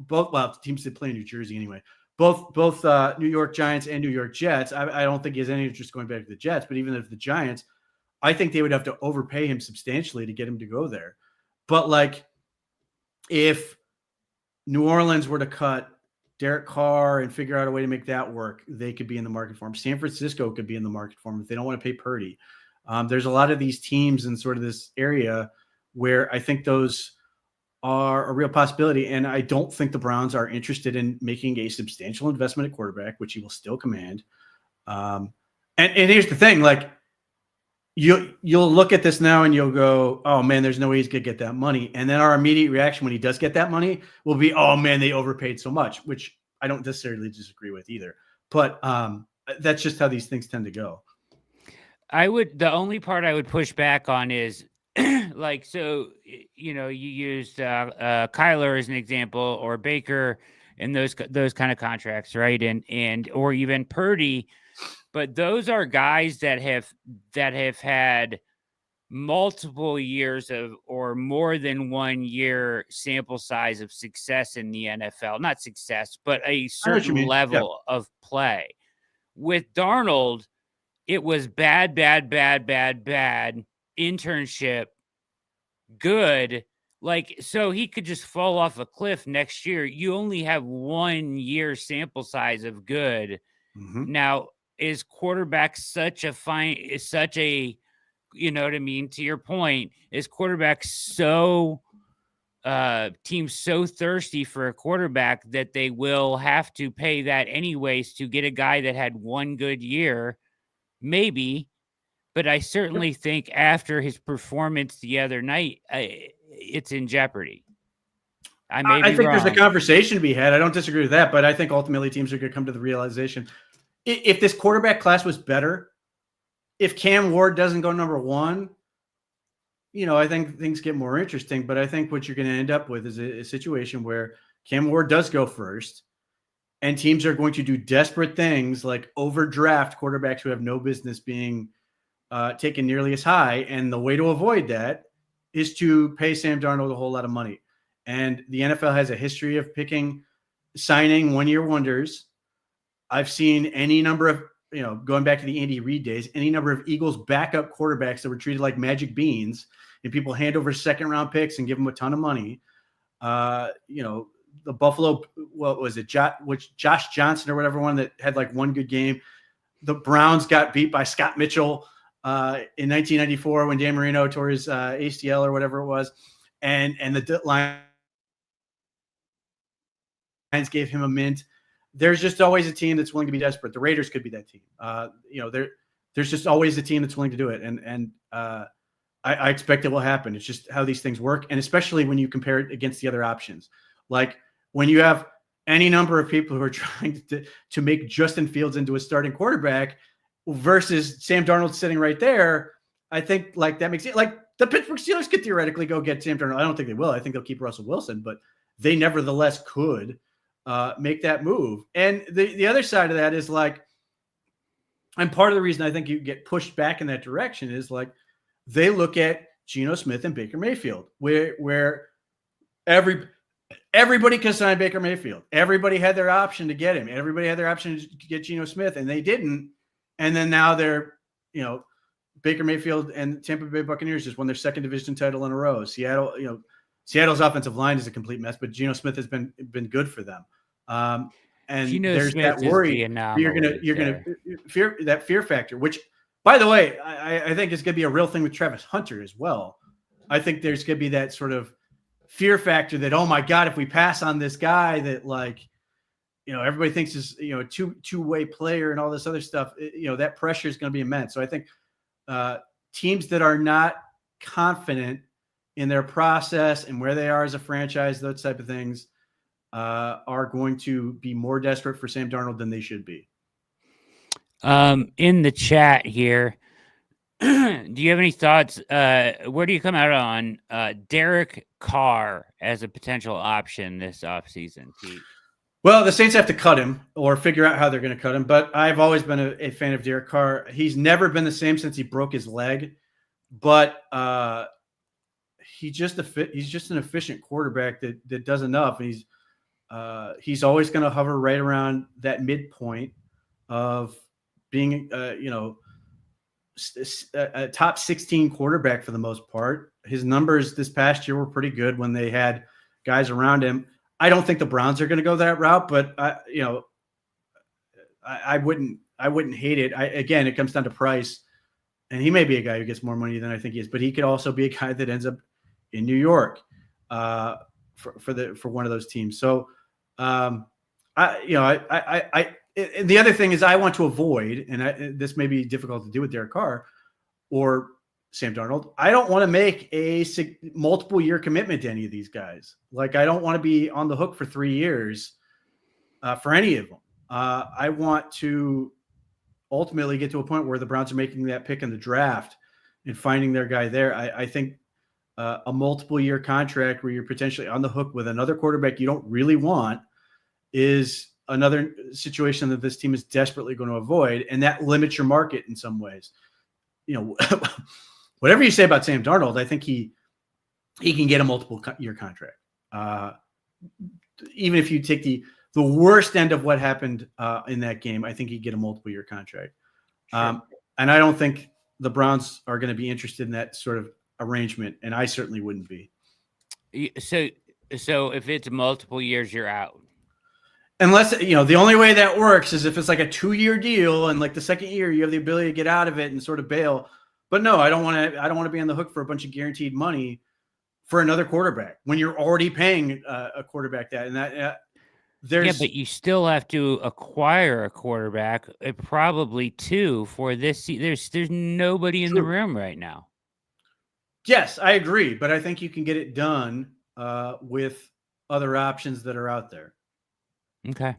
teams that play in New Jersey anyway. Both New York Giants and New York Jets. I don't think he has any interest going back to the Jets, but even if the Giants, I think they would have to overpay him substantially to get him to go there. But like, if New Orleans were to cut Derek Carr and figure out a way to make that work, they could be in the market for him. San Francisco could be in the market for him if they don't want to pay Purdy. There's a lot of these teams in sort of this area where I think those are a real possibility. And I don't think the Browns are interested in making a substantial investment at quarterback, which he will still command. And here's the thing, like, you'll look at this now and you'll go, oh man, there's no way he's going to get that money. And then our immediate reaction when he does get that money will be, oh man, they overpaid so much, which I don't necessarily disagree with either. But that's just how these things tend to go. The only part I would push back on is like, so, you know, you used Kyler as an example, or Baker, and those kind of contracts, right? And or even Purdy. But those are guys that have had multiple years of, or more than 1 year sample size of success in the NFL. Not success, but a certain level of play. With Darnold, it was bad, internship, good. Like, so he could just fall off a cliff next year. You only have 1 year sample size of good. Mm-hmm. Now, is quarterback such a, you know what I mean? To your point, is quarterback so teams so thirsty for a quarterback that they will have to pay that anyways to get a guy that had 1 good year? Maybe, but I certainly think after his performance the other night, it's in jeopardy. I think there's a conversation to be had. I don't disagree with that, but I think ultimately teams are going to come to the realization, if this quarterback class was better, if Cam Ward doesn't go number 1, you know, I think things get more interesting. But I think what you're going to end up with is a situation where Cam Ward does go first, and teams are going to do desperate things like overdraft quarterbacks who have no business being taken nearly as high. And the way to avoid that is to pay Sam Darnold a whole lot of money. And the NFL has a history of signing one-year wonders. I've seen any number of, going back to the Andy Reid days, any number of Eagles backup quarterbacks that were treated like magic beans, and people hand over second-round picks and give them a ton of money. The Buffalo, what was it, Josh Johnson or whatever one that had like one good game. The Browns got beat by Scott Mitchell in 1994 when Dan Marino tore his ACL or whatever it was, and the Lions gave him a mint. There's just always a team that's willing to be desperate. The Raiders could be that team. There's just always a team that's willing to do it, and I expect it will happen. It's just how these things work, and especially when you compare it against the other options. Like when you have any number of people who are trying to make Justin Fields into a starting quarterback versus Sam Darnold sitting right there, I think like that makes it like the Pittsburgh Steelers could theoretically go get Sam Darnold. I don't think they will. I think they'll keep Russell Wilson, but they nevertheless could make that move. And the other side of that is like, and part of the reason I think you get pushed back in that direction is like they look at Geno Smith and Baker Mayfield, where everybody could sign Baker Mayfield. Everybody had their option to get him. Everybody had their option to get Geno Smith, and they didn't. And then now they're, Baker Mayfield and Tampa Bay Buccaneers just won their second division title in a row. Seattle's offensive line is a complete mess, but Geno Smith has been good for them. And Geno there's Smith that worry. You're gonna fear that fear factor, which, by the way, I think is going to be a real thing with Travis Hunter as well. I think there's going to be that sort of fear factor that, oh my God, if we pass on this guy that everybody thinks is, a two-way player and all this other stuff, that pressure is going to be immense. So I think teams that are not confident in their process and where they are as a franchise, those type of things, are going to be more desperate for Sam Darnold than they should be. In the chat here, do you have any thoughts? Where do you come out on Derek Carr as a potential option this offseason, Pete? Well, the Saints have to cut him or figure out how they're going to cut him. But I've always been a fan of Derek Carr. He's never been the same since he broke his leg. But he's just an efficient quarterback that does enough. And he's always going to hover right around that midpoint of being, a top 16 quarterback for the most part. His numbers this past year were pretty good when they had guys around him. I don't think the Browns are going to go that route, but I wouldn't hate it. Again, it comes down to price, and he may be a guy who gets more money than I think he is, but he could also be a guy that ends up in New York for one of those teams. So, the other thing is I want to avoid, and this may be difficult to do with Derek Carr or Sam Darnold. I don't want to make a multiple year commitment to any of these guys. Like, I don't want to be on the hook for 3 years for any of them. I want to ultimately get to a point where the Browns are making that pick in the draft and finding their guy there. I think a multiple year contract where you're potentially on the hook with another quarterback you don't really want is another situation that this team is desperately going to avoid. And that limits your market in some ways. Whatever you say about Sam Darnold, I think he can get a multiple year contract. Even if you take the worst end of what happened in that game, I think he'd get a multiple year contract. Sure. And I don't think the Browns are going to be interested in that sort of arrangement. And I certainly wouldn't be. So if it's multiple years, you're out. Unless, the only way that works is if it's like a 2-year deal and like the second year you have the ability to get out of it and sort of bail. But no, I don't want to be on the hook for a bunch of guaranteed money for another quarterback when you're already paying a quarterback that. And that but you still have to acquire a quarterback, probably two for this. There's nobody in the room right now. Yes, I agree, but I think you can get it done with other options that are out there. Okay.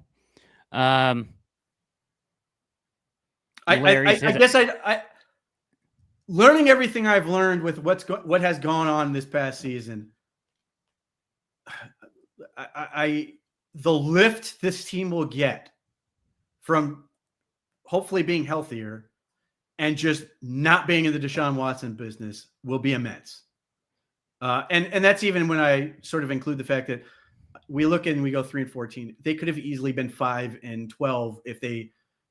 I guess learning everything I've learned with what has gone on this past season, I the lift this team will get from hopefully being healthier and just not being in the Deshaun Watson business will be immense. And that's even when I sort of include the fact that we look and we go 3-14. They could have easily been 5-12 if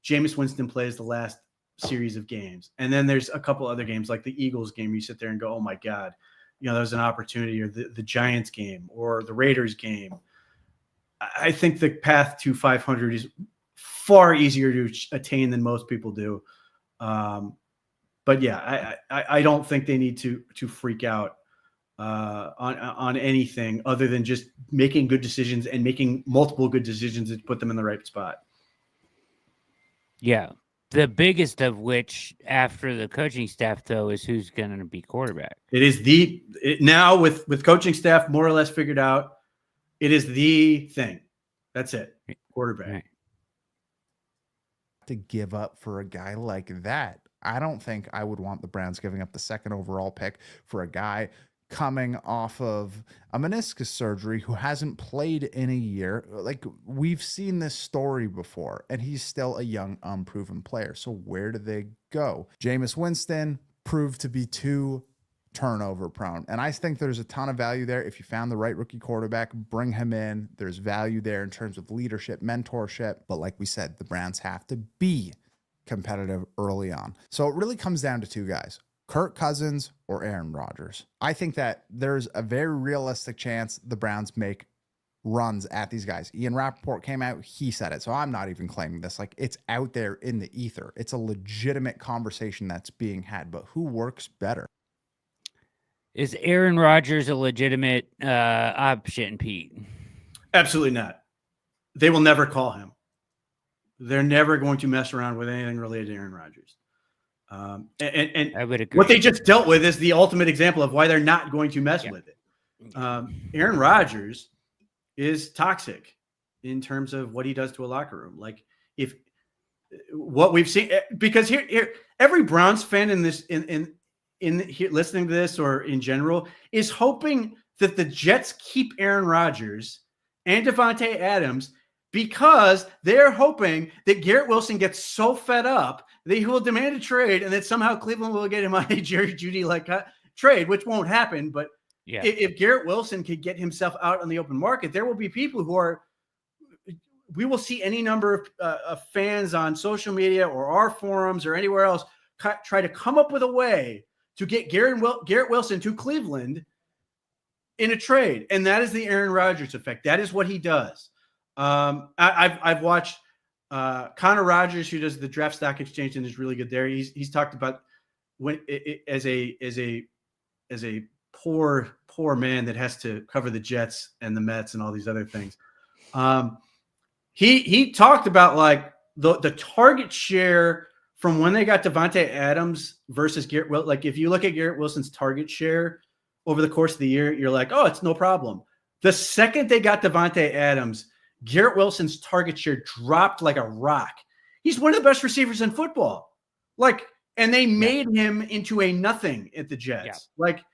Jameis Winston plays the last series of games. And then there's a couple other games like the Eagles game. You sit there and go, oh my God, that was an opportunity, or the Giants game or the Raiders game. I think the path to 500 is far easier to attain than most people do. But yeah, I don't think they need to freak out on anything other than just making good decisions and making multiple good decisions to put them in the right spot. Yeah. The biggest of which after the coaching staff, though, is who's going to be quarterback. It is now with coaching staff more or less figured out, it is the thing. That's it. Quarterback. Right. To give up for a guy like that. I don't think I would want the Browns giving up the second overall pick for a guy coming off of a meniscus surgery who hasn't played in a year. Like, we've seen this story before, and he's still a young, unproven player. So where do they go? Jameis Winston proved to be too turnover prone. And I think there's a ton of value there. If you found the right rookie quarterback, bring him in. There's value there in terms of leadership, mentorship. But like we said, the Browns have to be competitive early on. So it really comes down to two guys, Kirk Cousins or Aaron Rodgers. I think that there's a very realistic chance the Browns make runs at these guys. Ian Rappaport came out, he said it. So I'm not even claiming this. Like, it's out there in the ether. It's a legitimate conversation that's being had, but who works better? Is Aaron Rodgers a legitimate option, Pete? Absolutely not. They will never call him. They're never going to mess around with anything related to Aaron Rodgers. And I would agree. What they just dealt with is the ultimate example of why they're not going to mess with it. Aaron Rodgers is toxic in terms of what he does to a locker room. Like, if what we've seen, because here every Browns fan in here listening to this or in general is hoping that the Jets keep Aaron Rodgers and Devontae Adams, because they're hoping that Garrett Wilson gets so fed up that he will demand a trade and that somehow Cleveland will get him on a Jerry Jeudy-like trade, which won't happen. But yeah, if Garrett Wilson could get himself out on the open market, there will be people we will see any number of fans on social media or our forums or anywhere else try to come up with a way to get Garrett Wilson to Cleveland in a trade. And that is the Aaron Rodgers effect. That is what he does. I've watched Connor Rodgers, who does the draft stock exchange and is really good there. He's talked about when as a poor man that has to cover the Jets and the Mets and all these other things. He talked about like the target share from when they got Devontae Adams versus Garrett Wilson. Like, if you look at Garrett Wilson's target share over the course of the year, you're like, oh, it's no problem. The second they got Devontae Adams, Garrett Wilson's target share dropped like a rock. He's one of the best receivers in football. Like, and they made him into a nothing at the Jets. Yeah. Like,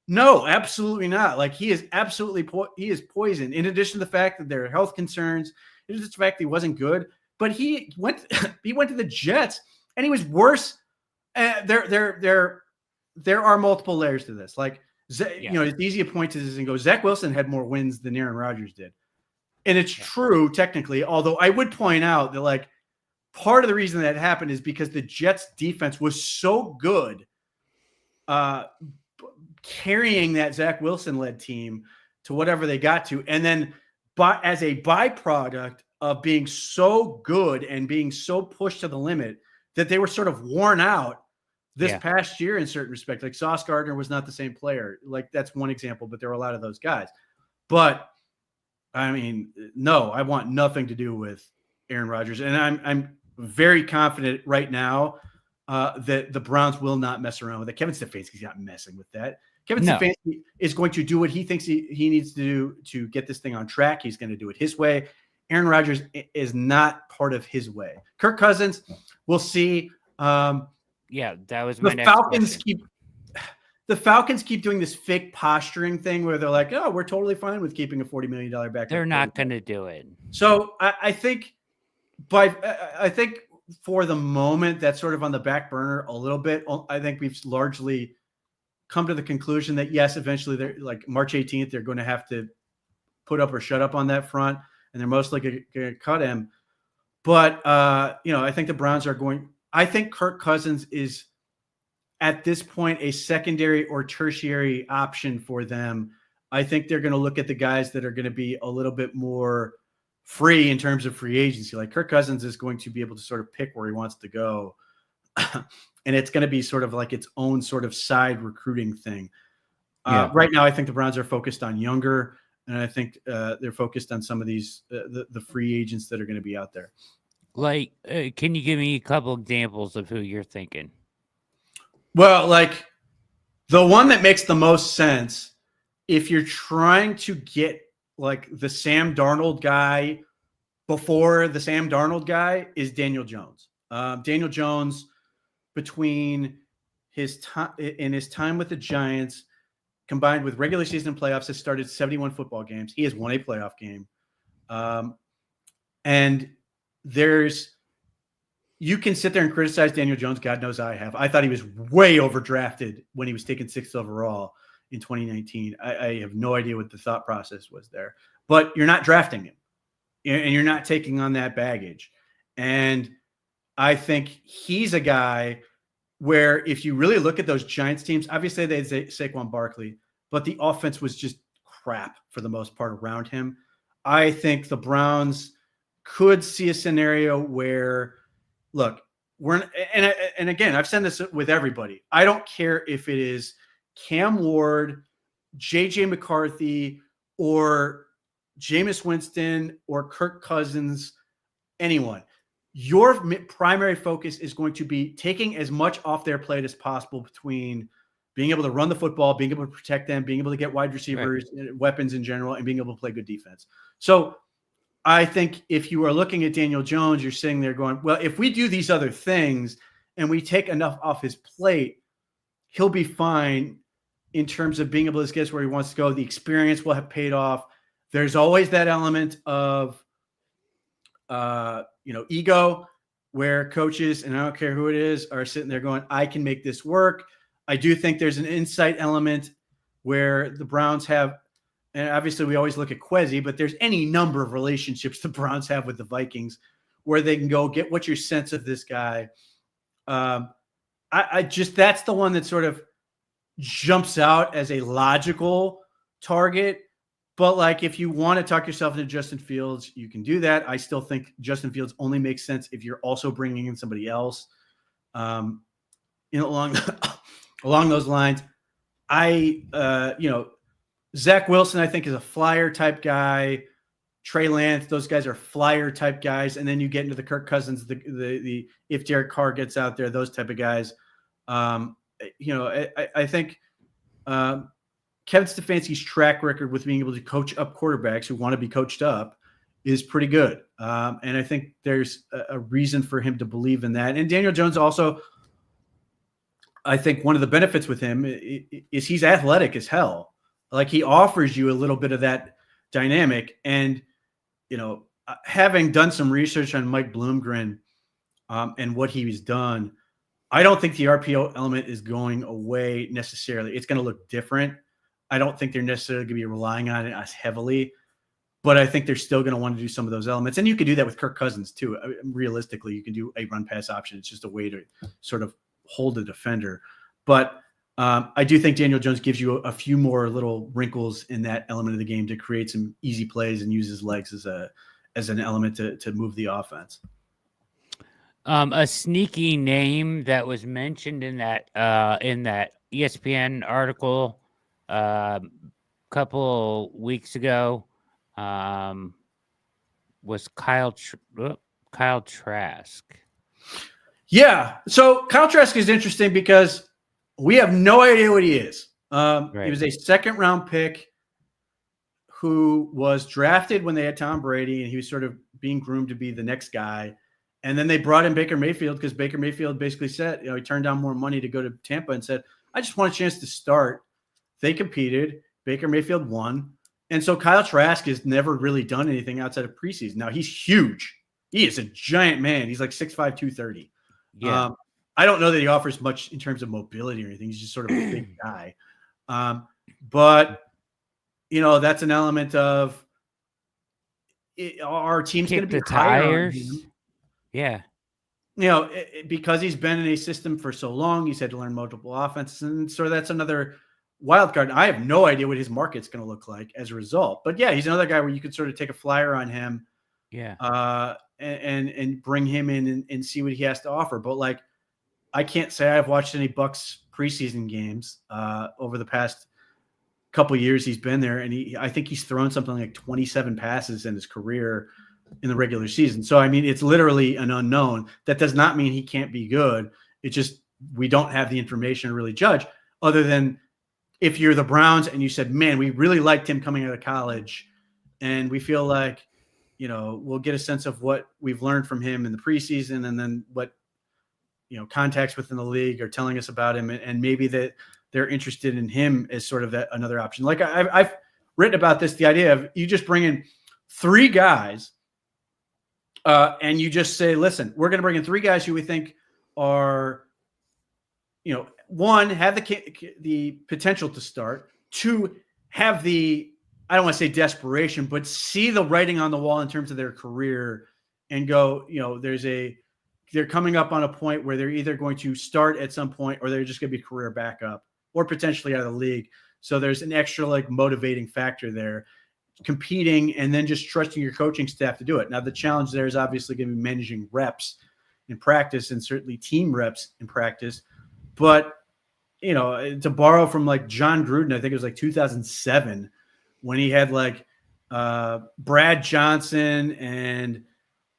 no, absolutely not. Like, he is absolutely he is poison. In addition to the fact that there are health concerns, in addition to the fact that he wasn't good, but he went to the Jets and he was worse. There are multiple layers to this. Like, it's easy to point to this and go, Zach Wilson had more wins than Aaron Rodgers did. And it's true technically, although I would point out that, like, part of the reason that happened is because the Jets defense was so good carrying that Zach Wilson led team to whatever they got to. And then as a byproduct of being so good and being so pushed to the limit that they were sort of worn out this past year in certain respects. Like, Sauce Gardner was not the same player. Like, that's one example, but there were a lot of those guys. But I mean, no, I want nothing to do with Aaron Rodgers. And I'm very confident right now that the Browns will not mess around with it. Kevin Stefanski's not messing with that. Kevin Stefanski is going to do what he thinks he needs to do to get this thing on track. He's going to do it his way. Aaron Rodgers is not part of his way. Kirk Cousins, we'll see. That was my the next Falcons question. the Falcons keep doing this fake posturing thing where they're like, oh, we're totally fine with keeping a $40 million back. They're not going to do it. So I think for the moment, that's sort of on the back burner a little bit. I think we've largely come to the conclusion that yes, eventually they're like March 18th, they're going to have to put up or shut up on that front, and they're most likely going to cut him. But I think the Browns are going. I think Kirk Cousins is at this point a secondary or tertiary option for them. I think they're going to look at the guys that are going to be a little bit more free in terms of free agency. Like Kirk Cousins is going to be able to sort of pick where he wants to go. And it's going to be sort of like its own sort of side recruiting thing. Right now, I think the Browns are focused on younger, and I think they're focused on some of these the free agents that are going to be out there. Like, can you give me a couple examples of who you're thinking? Well, like the one that makes the most sense, if you're trying to get like the Sam Darnold guy before the Sam Darnold guy, is Daniel Jones. Daniel Jones, between his time with the Giants, combined with regular season playoffs, has started 71 football games. He has won a playoff game. And you can sit there and criticize Daniel Jones. God knows I have. I thought he was way overdrafted when he was taken 6th overall in 2019. I have no idea what the thought process was there. But you're not drafting him, and you're not taking on that baggage. And I think he's a guy where if you really look at those Giants teams, obviously they had Saquon Barkley, but the offense was just crap for the most part around him. I think the Browns could see a scenario where, look, and again, I've said this with everybody. I don't care if it is Cam Ward, JJ McCarthy, or Jameis Winston, or Kirk Cousins, anyone. Your primary focus is going to be taking as much off their plate as possible between being able to run the football, being able to protect them, being able to get wide receivers, weapons in general, and being able to play good defense. So I think if you are looking at Daniel Jones, you're sitting there going, well, if we do these other things and we take enough off his plate, he'll be fine in terms of being able to get where he wants to go. The experience will have paid off. There's always that element of, ego where coaches, and I don't care who it is, are sitting there going, I can make this work. I do think there's an insight element where the Browns have, and obviously we always look at Quezzy, but there's any number of relationships the Browns have with the Vikings where they can go get what's your sense of this guy. I just, that's the one that sort of jumps out as a logical target. But like, if you want to talk yourself into Justin Fields, you can do that. I still think Justin Fields only makes sense if you're also bringing in somebody else. Along those lines, Zach Wilson, I think, is a flyer type guy. Trey Lance, those guys are flyer type guys. And then you get into the Kirk Cousins, the if Derek Carr gets out there, those type of guys. I think Kevin Stefanski's track record with being able to coach up quarterbacks who want to be coached up is pretty good. And I think there's a reason for him to believe in that. And Daniel Jones also, I think one of the benefits with him is he's athletic as hell. Like, he offers you a little bit of that dynamic. And, having done some research on Mike Bloomgren and what he's done, I don't think the RPO element is going away necessarily. It's going to look different. I don't think they're necessarily going to be relying on it as heavily, but I think they're still going to want to do some of those elements. And you can do that with Kirk Cousins too. Realistically, you can do a run pass option. It's just a way to sort of hold a defender. But I do think Daniel Jones gives you a few more little wrinkles in that element of the game to create some easy plays and use his legs as an element to move the offense. A sneaky name that was mentioned in that ESPN article couple weeks ago was Kyle Trask. Yeah. So Kyle Trask is interesting because we have no idea what he is. Right. He was a second-round pick who was drafted when they had Tom Brady, and he was sort of being groomed to be the next guy. And then they brought in Baker Mayfield because Baker Mayfield basically said, he turned down more money to go to Tampa and said, I just want a chance to start. They competed. Baker Mayfield won. And so Kyle Trask has never really done anything outside of preseason. Now, he's huge. He is a giant man. He's like 6'5", 230. Yeah. I don't know that he offers much in terms of mobility or anything. He's just sort of a big guy. But, that's an element of our team's going to be the higher on tires. him. Yeah. Because he's been in a system for so long, he's had to learn multiple offenses. And so that's another wild card. I have no idea what his market's going to look like as a result. But yeah, he's another guy where you could sort of take a flyer on him. Yeah. And bring him in and see what he has to offer. But like, I can't say I've watched any Bucs preseason games over the past couple of years he's been there. And I think he's thrown something like 27 passes in his career in the regular season. So, I mean, it's literally an unknown. That does not mean he can't be good. It just, we don't have the information to really judge, other than if you're the Browns and you said, man, we really liked him coming out of college and we feel like, we'll get a sense of what we've learned from him in the preseason, and then what, contacts within the league are telling us about him, and maybe that they're interested in him as sort of another option. Like I've written about this, the idea of you just bring in 3 guys and you just say, listen, we're going to bring in 3 guys who we think are, 1, have the potential to start, 2, have the, I don't want to say desperation, but see the writing on the wall in terms of their career and go, they're coming up on a point where they're either going to start at some point or they're just going to be career backup or potentially out of the league. So there's an extra motivating factor there, competing and then just trusting your coaching staff to do it. Now, the challenge there is obviously going to be managing reps in practice and certainly team reps in practice. But, to borrow from John Gruden, I think it was 2007, when he had Brad Johnson and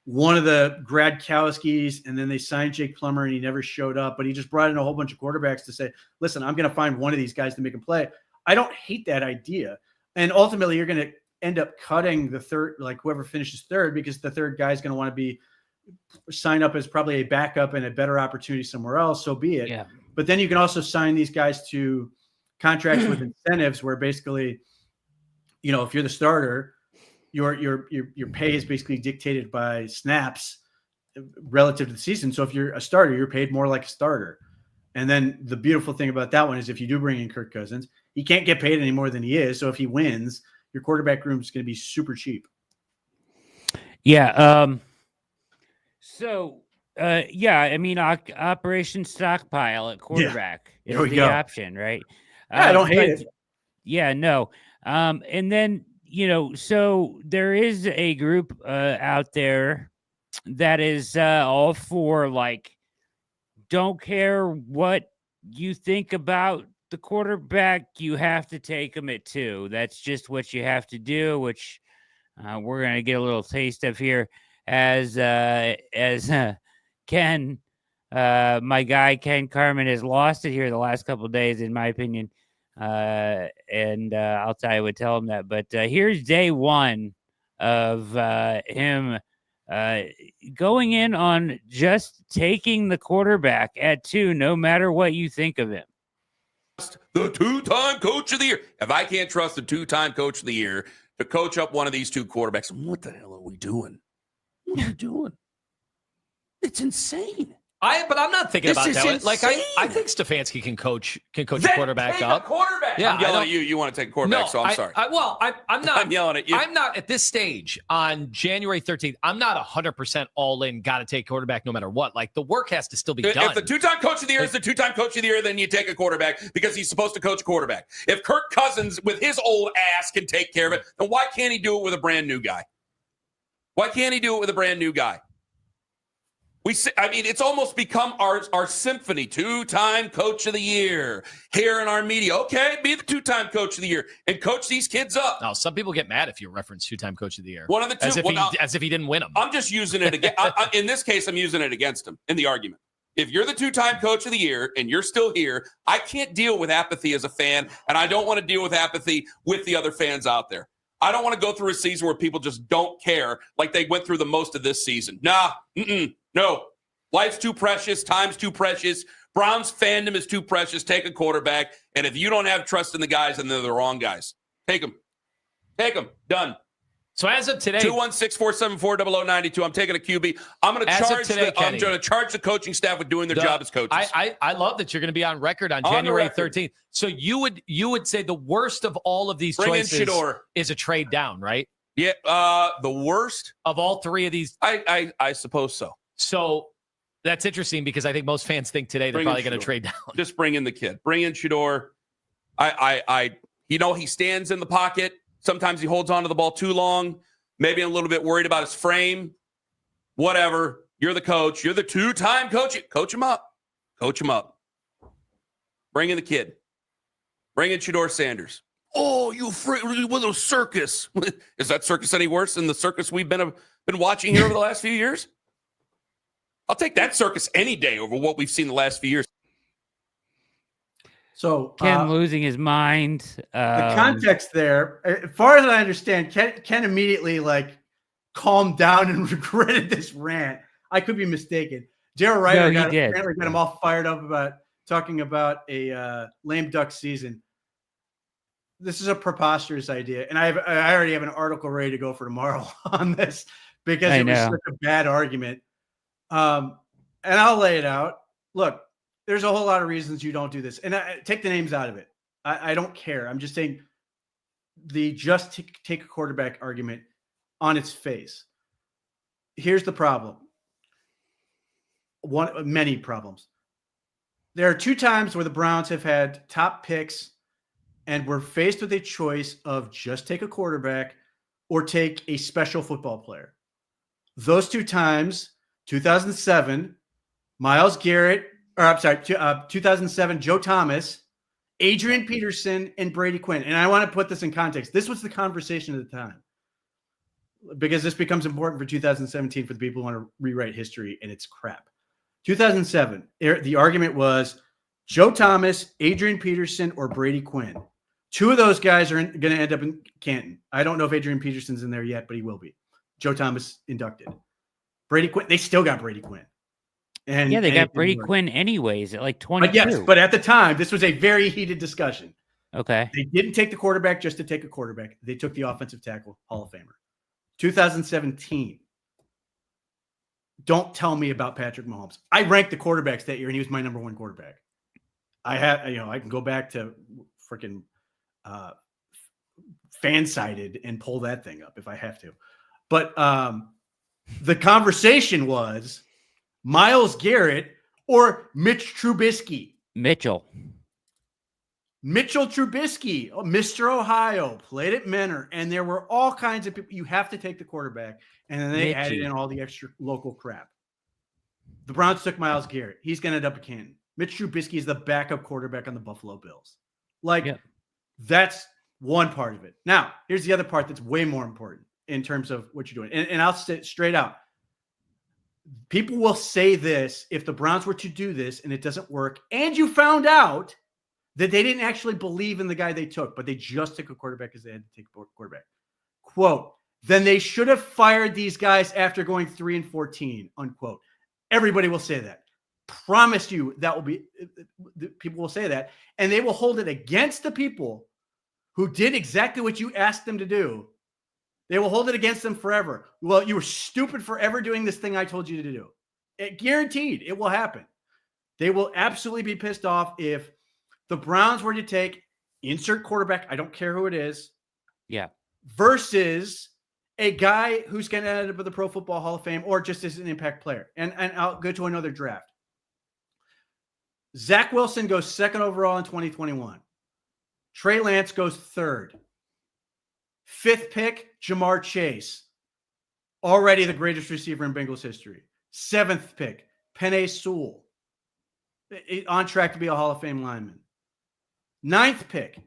one of the Gradkowskis, and then they signed Jake Plummer and he never showed up, but he just brought in a whole bunch of quarterbacks to say, listen, I'm going to find one of these guys to make him play. I don't hate that idea. And ultimately you're going to end up cutting the third, whoever finishes third, because the third guy is going to want to sign up as probably a backup and a better opportunity somewhere else. So be it. Yeah. But then you can also sign these guys to contracts with incentives where basically, if you're the starter, your pay is basically dictated by snaps relative to the season. So if you're a starter, you're paid more like a starter. And then the beautiful thing about that one is if you do bring in Kirk Cousins, he can't get paid any more than he is. So if he wins, your quarterback room is going to be super cheap. Yeah. I mean, Operation Stockpile at quarterback is the option, right? I don't hate it. Yeah, no. And then, so there is a group out there that is all for don't care what you think about the quarterback, you have to take him at 2. That's just what you have to do, which we're going to get a little taste of here as Ken, my guy Ken Carmen, has lost it here the last couple of days, in my opinion. And I'll tell you, I would tell him that. But here's day 1 of him going in on just taking the quarterback at 2, no matter what you think of him. The 2-time coach of the year. If I can't trust the 2-time coach of the year to coach up one of these 2 quarterbacks, what the hell are we doing? What are we doing? It's insane. But I'm not thinking This about is that. insane. I think Stefanski can coach a Then quarterback take up. A quarterback. Yeah, I'm yelling at you. You want to take a quarterback, so I'm sorry. I'm not. I'm yelling at you. I'm not at this stage on January 13th. I'm not 100% all in. Got to take quarterback no matter what. The work has to still be done. If the 2-time coach of the year is the 2-time coach of the year, then you take a quarterback because he's supposed to coach a quarterback. If Kirk Cousins with his old ass can take care of it, then why can't he do it with a brand new guy? Why can't he do it with a brand new guy? It's almost become our symphony. 2-time coach of the year here in our media. Okay, be the 2-time coach of the year and coach these kids up. No, some people get mad if you reference 2-time coach of the year. One of the 2. As if he didn't win them. I'm just using it again. In this case, I'm using it against him in the argument. If you're the 2-time coach of the year and you're still here, I can't deal with apathy as a fan, and I don't want to deal with apathy with the other fans out there. I don't want to go through a season where people just don't care like they went through the most of this season. No. Life's too precious. Time's too precious. Browns fandom is too precious. Take a quarterback. And if you don't have trust in the guys, then they're the wrong guys. Take them. Take them. Done. So as of today, 216-474-0092. I'm taking a QB. I'm going to charge the coaching staff with doing their job as coaches. I love that you're going to be on record on January 13th. So you would say the worst of all of these choices is a trade down, right? Yeah, the worst of all three of these. I suppose so. So that's interesting because I think most fans think today they're probably going to trade down. Just bring in the kid. Bring in Shedeur. He stands in the pocket. Sometimes he holds on to the ball too long. Maybe I'm a little bit worried about his frame. Whatever. You're the coach. You're the two-time coach. Coach him up. Coach him up. Bring in the kid. Bring in Shedeur Sanders. Oh, you little circus. Is that circus any worse than the circus we've been watching here over the last few years? I'll take that circus any day over what we've seen the last few years. So Ken losing his mind. The context there, as far as I understand, Ken immediately calmed down and regretted this rant. I could be mistaken. Daryl Ryder apparently got him all fired up about talking about a lame duck season. This is a preposterous idea, and I already have an article ready to go for tomorrow on this because it was such a bad argument. And I'll lay it out. Look. There's a whole lot of reasons you don't do this. And take the names out of it. I don't care. I'm just saying the take a quarterback argument on its face. Here's the problem. Many problems. There are 2 times where the Browns have had top picks and were faced with a choice of just take a quarterback or take a special football player. Those 2 times, 2007, Myles Garrett, 2007, Joe Thomas, Adrian Peterson, and Brady Quinn. And I want to put this in context. This was the conversation at the time because this becomes important for 2017 for the people who want to rewrite history, and it's crap. 2007, the argument was Joe Thomas, Adrian Peterson, or Brady Quinn. 2 of those guys are going to end up in Canton. I don't know if Adrian Peterson's in there yet, but he will be. Joe Thomas inducted. Brady Quinn, they still got Brady Quinn. And they got Brady Quinn anyways at 22. But yes, but at the time, this was a very heated discussion. Okay. They didn't take the quarterback just to take a quarterback. They took the offensive tackle, Hall of Famer. 2017. Don't tell me about Patrick Mahomes. I ranked the quarterbacks that year, and he was my number 1 quarterback. I can go back to freaking Fansided and pull that thing up if I have to. But the conversation was Myles Garrett or Mitch Trubisky. Mitchell Trubisky, Mr. Ohio, played at Menor, and there were all kinds of people. You have to take the quarterback, and then they added in all the extra local crap. The Browns took Myles Garrett. He's going to end up at Canton. Mitch Trubisky is the backup quarterback on the Buffalo Bills. That's one part of it. Now, here's the other part that's way more important in terms of what you're doing. And I'll say straight out. People will say this if the Browns were to do this and it doesn't work, and you found out that they didn't actually believe in the guy they took, but they just took a quarterback because they had to take a quarterback. Quote, then they should have fired these guys after going 3-14, unquote. Everybody will say that. Promise you that will be, people will say that, and they will hold it against the people who did exactly what you asked them to do. They will hold it against them forever. Well, you were stupid for ever doing this thing I told you to do. It guaranteed it will happen. They will absolutely be pissed off if the Browns were to take insert quarterback. I don't care who it is. Yeah. Versus a guy who's going to end up with the Pro Football Hall of Fame or just as an impact player. And I'll go to another draft. Zach Wilson goes 2nd overall in 2021. Trey Lance goes 3rd. 5th pick, Jamar Chase. Already the greatest receiver in Bengals history. 7th pick, Penei Sewell. On track to be a Hall of Fame lineman. 9th pick.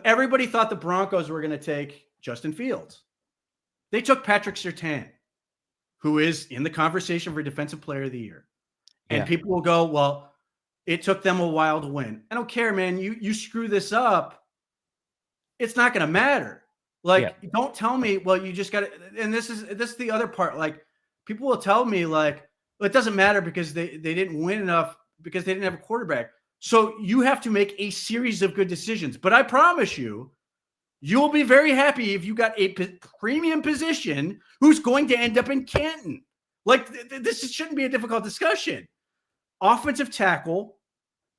Everybody thought the Broncos were going to take Justin Fields. They took Patrick Surtain, who is in the conversation for Defensive Player of the Year. And people will go, well, it took them a while to win. I don't care, man. You screw this up, it's not going to matter. Don't tell me, well, you just got to, and this is the other part. People will tell me Well, it doesn't matter because they didn't win enough because they didn't have a quarterback. So you have to make a series of good decisions. But I promise you, you'll be very happy if you got a premium position who's going to end up in Canton. Like, this shouldn't be a difficult discussion. Offensive tackle,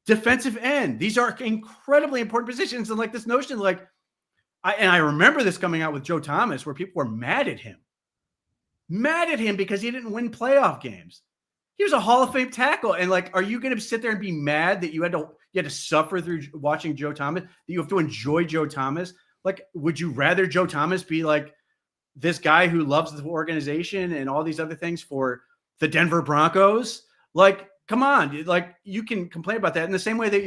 defensive end. These are incredibly important positions. And like this notion, like, I remember this coming out with Joe Thomas, where people were mad at him because he didn't win playoff games. He was a Hall of Fame tackle. And like, are you going to sit there and be mad that you had to suffer through watching Joe Thomas, that you have to enjoy Joe Thomas? Like, would you rather Joe Thomas be like this guy who loves the organization and all these other things for the Denver Broncos? Like, come on. Like, you can complain about that in the same way that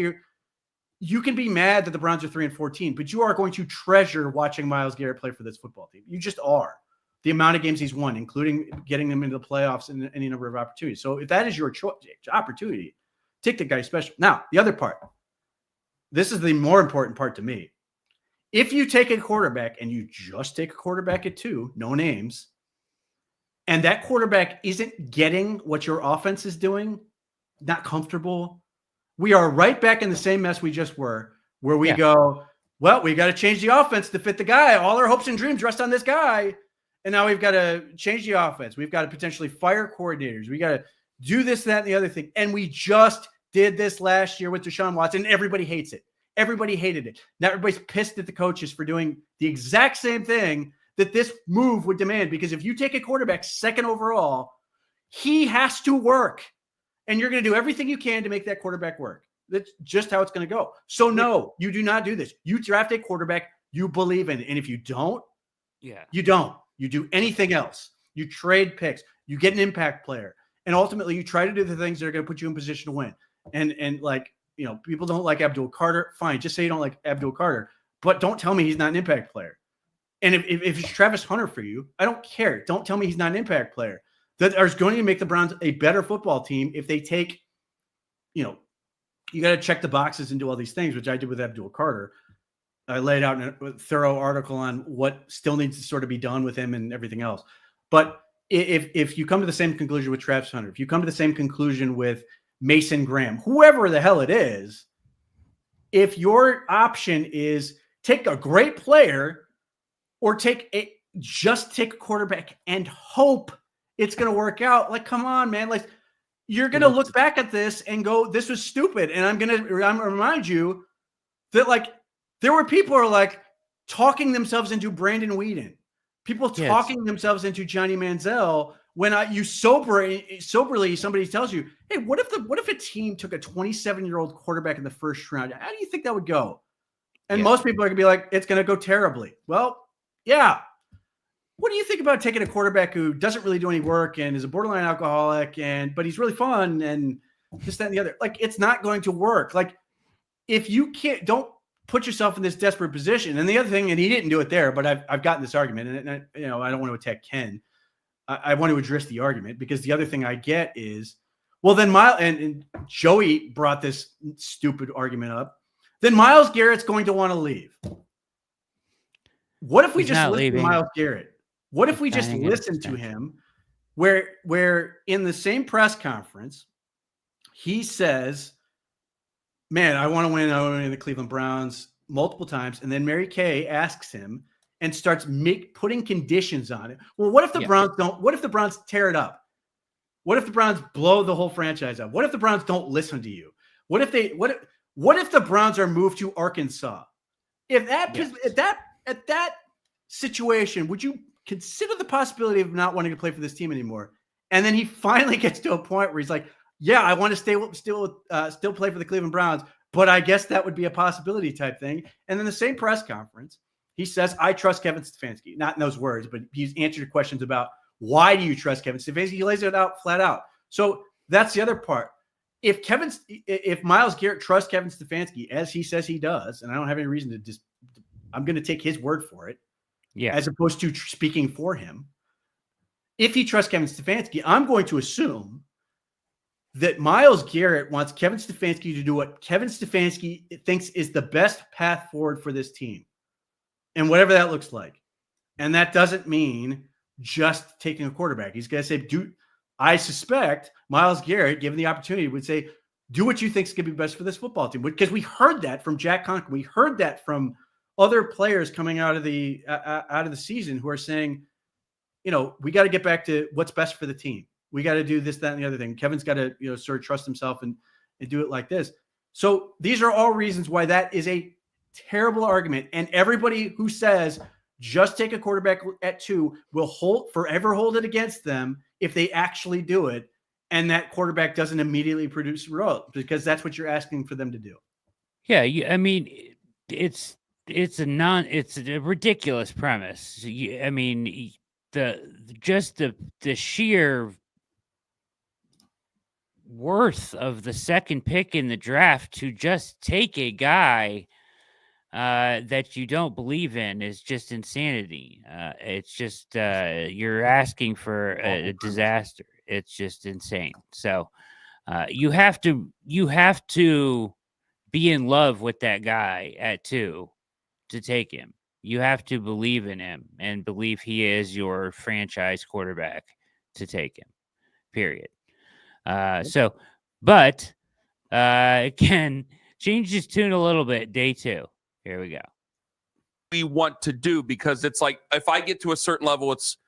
you can be mad that the Browns are 3-14, but you are going to treasure watching Myles Garrett play for this football team. You just are. The amount of games he's won, including getting them into the playoffs in any number of opportunities. So if that is your opportunity, take the guy special. Now, the other part, this is the more important part to me. If you take a quarterback and you just take a quarterback at 2, no names, and that quarterback isn't getting what your offense is doing, not comfortable, we are right back in the same mess we just were, where we go, well, we got to change the offense to fit the guy. All our hopes and dreams rest on this guy. And now we've got to change the offense. We've got to potentially fire coordinators. We got to do this, that, and the other thing. And we just did this last year with Deshaun Watson. Everybody hates it. Everybody hated it. Now everybody's pissed at the coaches for doing the exact same thing that this move would demand. Because if you take a quarterback 2nd overall, he has to work. And you're going to do everything you can to make that quarterback work. That's just how it's going to go. So no, you do not do this. You draft a quarterback you believe in. And if you don't, you don't. You do anything else. You trade picks. You get an impact player. And ultimately, you try to do the things that are going to put you in position to win. And like, you know, people don't like Abdul Carter. Fine. Just say you don't like Abdul Carter. But don't tell me he's not an impact player. And if it's Travis Hunter for you, I don't care. Don't tell me he's not an impact player. That is going to make the Browns a better football team if they take, you know, you got to check the boxes and do all these things, which I did with Abdul Carter. I laid out a thorough article on what still needs to sort of be done with him and everything else. But if you come to the same conclusion with Travis Hunter, if you come to the same conclusion with Mason Graham, whoever the hell it is, if your option is take a great player or just take a quarterback and hope it's going to work out, like, come on, man. Like, you're going to look back at this and go, this was stupid. And I'm going to remind you that, like, there were people who are like talking themselves into Brandon Weeden, people talking themselves into Johnny Manziel. When you soberly somebody tells you, hey, what if a team took a 27-year-old quarterback in the 1st round? How do you think that would go? And most people are gonna be like, it's gonna go terribly. Well, yeah. What do you think about taking a quarterback who doesn't really do any work and is a borderline alcoholic but he's really fun and this, that, and the other? Like, it's not going to work. Like, if you don't put yourself in this desperate position. And the other thing, and he didn't do it there, but I've gotten this argument, and I don't want to attack Ken. I want to address the argument, because the other thing I get is, well, then and Joey brought this stupid argument up. Then Myles Garrett's going to want to leave. What if we just listen to Myles Garrett? What if we just listen to him, where in the same press conference he says, man, I want to win the Cleveland Browns multiple times. And then Mary Kay asks him and starts putting conditions on it. Well, what if the Browns don't? What if the Browns tear it up? What if the Browns blow the whole franchise up? What if the Browns don't listen to you? What if the Browns are moved to Arkansas? At that situation, would you consider the possibility of not wanting to play for this team anymore? And then he finally gets to a point where he's like, yeah, I want to still play for the Cleveland Browns, but I guess that would be a possibility type thing. And then the same press conference, he says, I trust Kevin Stefanski. Not in those words, but he's answered questions about why do you trust Kevin Stefanski? He lays it out flat out. So that's the other part. If Myles Garrett trusts Kevin Stefanski, as he says he does, and I don't have any reason to I'm going to take his word for it, as opposed to speaking for him. If he trusts Kevin Stefanski, I'm going to assume that Myles Garrett wants Kevin Stefanski to do what Kevin Stefanski thinks is the best path forward for this team, and whatever that looks like. And that doesn't mean just taking a quarterback. He's going to say, I suspect Myles Garrett, given the opportunity, would say, do what you think is going to be best for this football team. Because we heard that from Jack Conklin. We heard that from other players coming out of the season who are saying, we got to get back to what's best for the team. We got to do this, that, and the other thing. Kevin's got to, sort of trust himself and do it like this. So these are all reasons why that is a terrible argument. And everybody who says just take a quarterback at 2 will forever hold it against them if they actually do it. And that quarterback doesn't immediately produce results, because that's what you're asking for them to do. Yeah. It's a ridiculous premise. The sheer worth of the second pick in the draft to just take a guy that you don't believe in is just insanity. It's just you're asking for a disaster. It's just insane. So you have to be in love with that guy at 2 to take him. You have to believe in him and believe he is your franchise quarterback to take him, period. But Ken changed his tune a little bit. Day 2. Here we go. We want to do, because it's like, if I get to a certain level, it's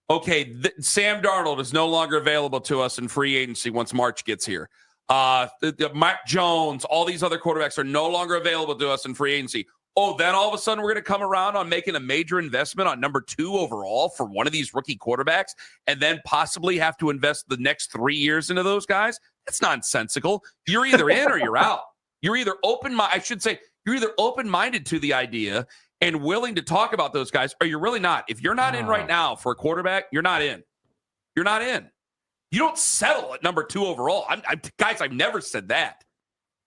okay. Sam Darnold is no longer available to us in free agency once March gets here. Mac Jones, all these other quarterbacks are no longer available to us in free agency. Oh, then all of a sudden we're going to come around on making a major investment on number 2 overall for one of these rookie quarterbacks, and then possibly have to invest the next 3 years into those guys. That's nonsensical. You're either in or you're out. You're either you're either open-minded to the idea and willing to talk about those guys, or you're really not. If you're not in right now for a quarterback, you're not in. You're not in. You don't settle at number 2 overall. Guys, I've never said that.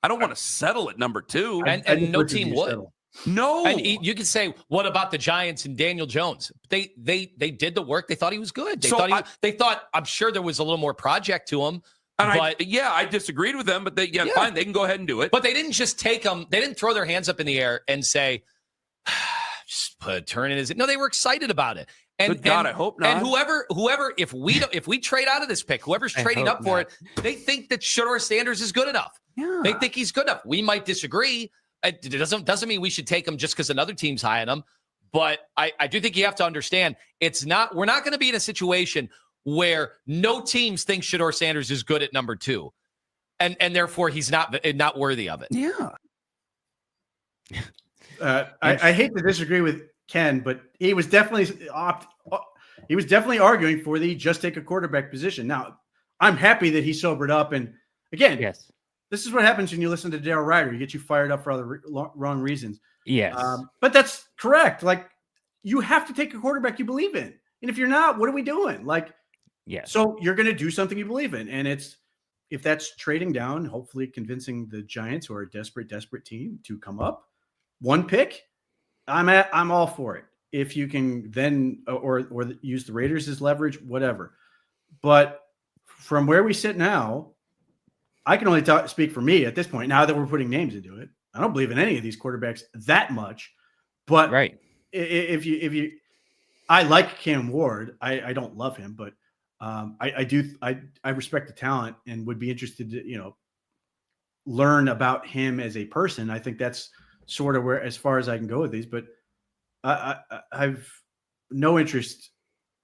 I don't want to settle at number 2. And no team would. No. And you could say, what about the Giants and Daniel Jones? They did the work. They thought he was good. They thought, I'm sure there was a little more project to him. I disagreed with them, but fine, they can go ahead and do it. But they didn't just take them. They didn't throw their hands up in the air and say, just put a turn in his. No, they were excited about it. And Good God, I hope not. And whoever, if we trade out of this pick, whoever's trading up for it, they think that Shedeur Sanders is good enough. Yeah. They think he's good enough. We might disagree. It doesn't mean we should take him just because another team's high on him. But I do think you have to understand, we're not going to be in a situation where no teams think Shedeur Sanders is good at number 2, and therefore he's not worthy of it. Yeah. I hate to disagree with Ken, but he was definitely arguing for the just take a quarterback position. Now, I'm happy that he sobered up, and again, yes, this is what happens when you listen to Darryl Ryder. You get you fired up for other wrong reasons. Yes, but that's correct. Like, you have to take a quarterback you believe in, and if you're not, what are we doing? Like, yeah. So you're going to do something you believe in, and if that's trading down, hopefully convincing the Giants, who are a desperate team, to come up 1 pick. I'm all for it. If you can then or use the Raiders as leverage, whatever. But from where we sit now, I can only speak for me at this point. Now that we're putting names into it, I don't believe in any of these quarterbacks that much. But right, if you, I like Cam Ward. I don't love him, but I respect the talent and would be interested to learn about him as a person. I think that's sort of as far as I can go with these, but I've no interest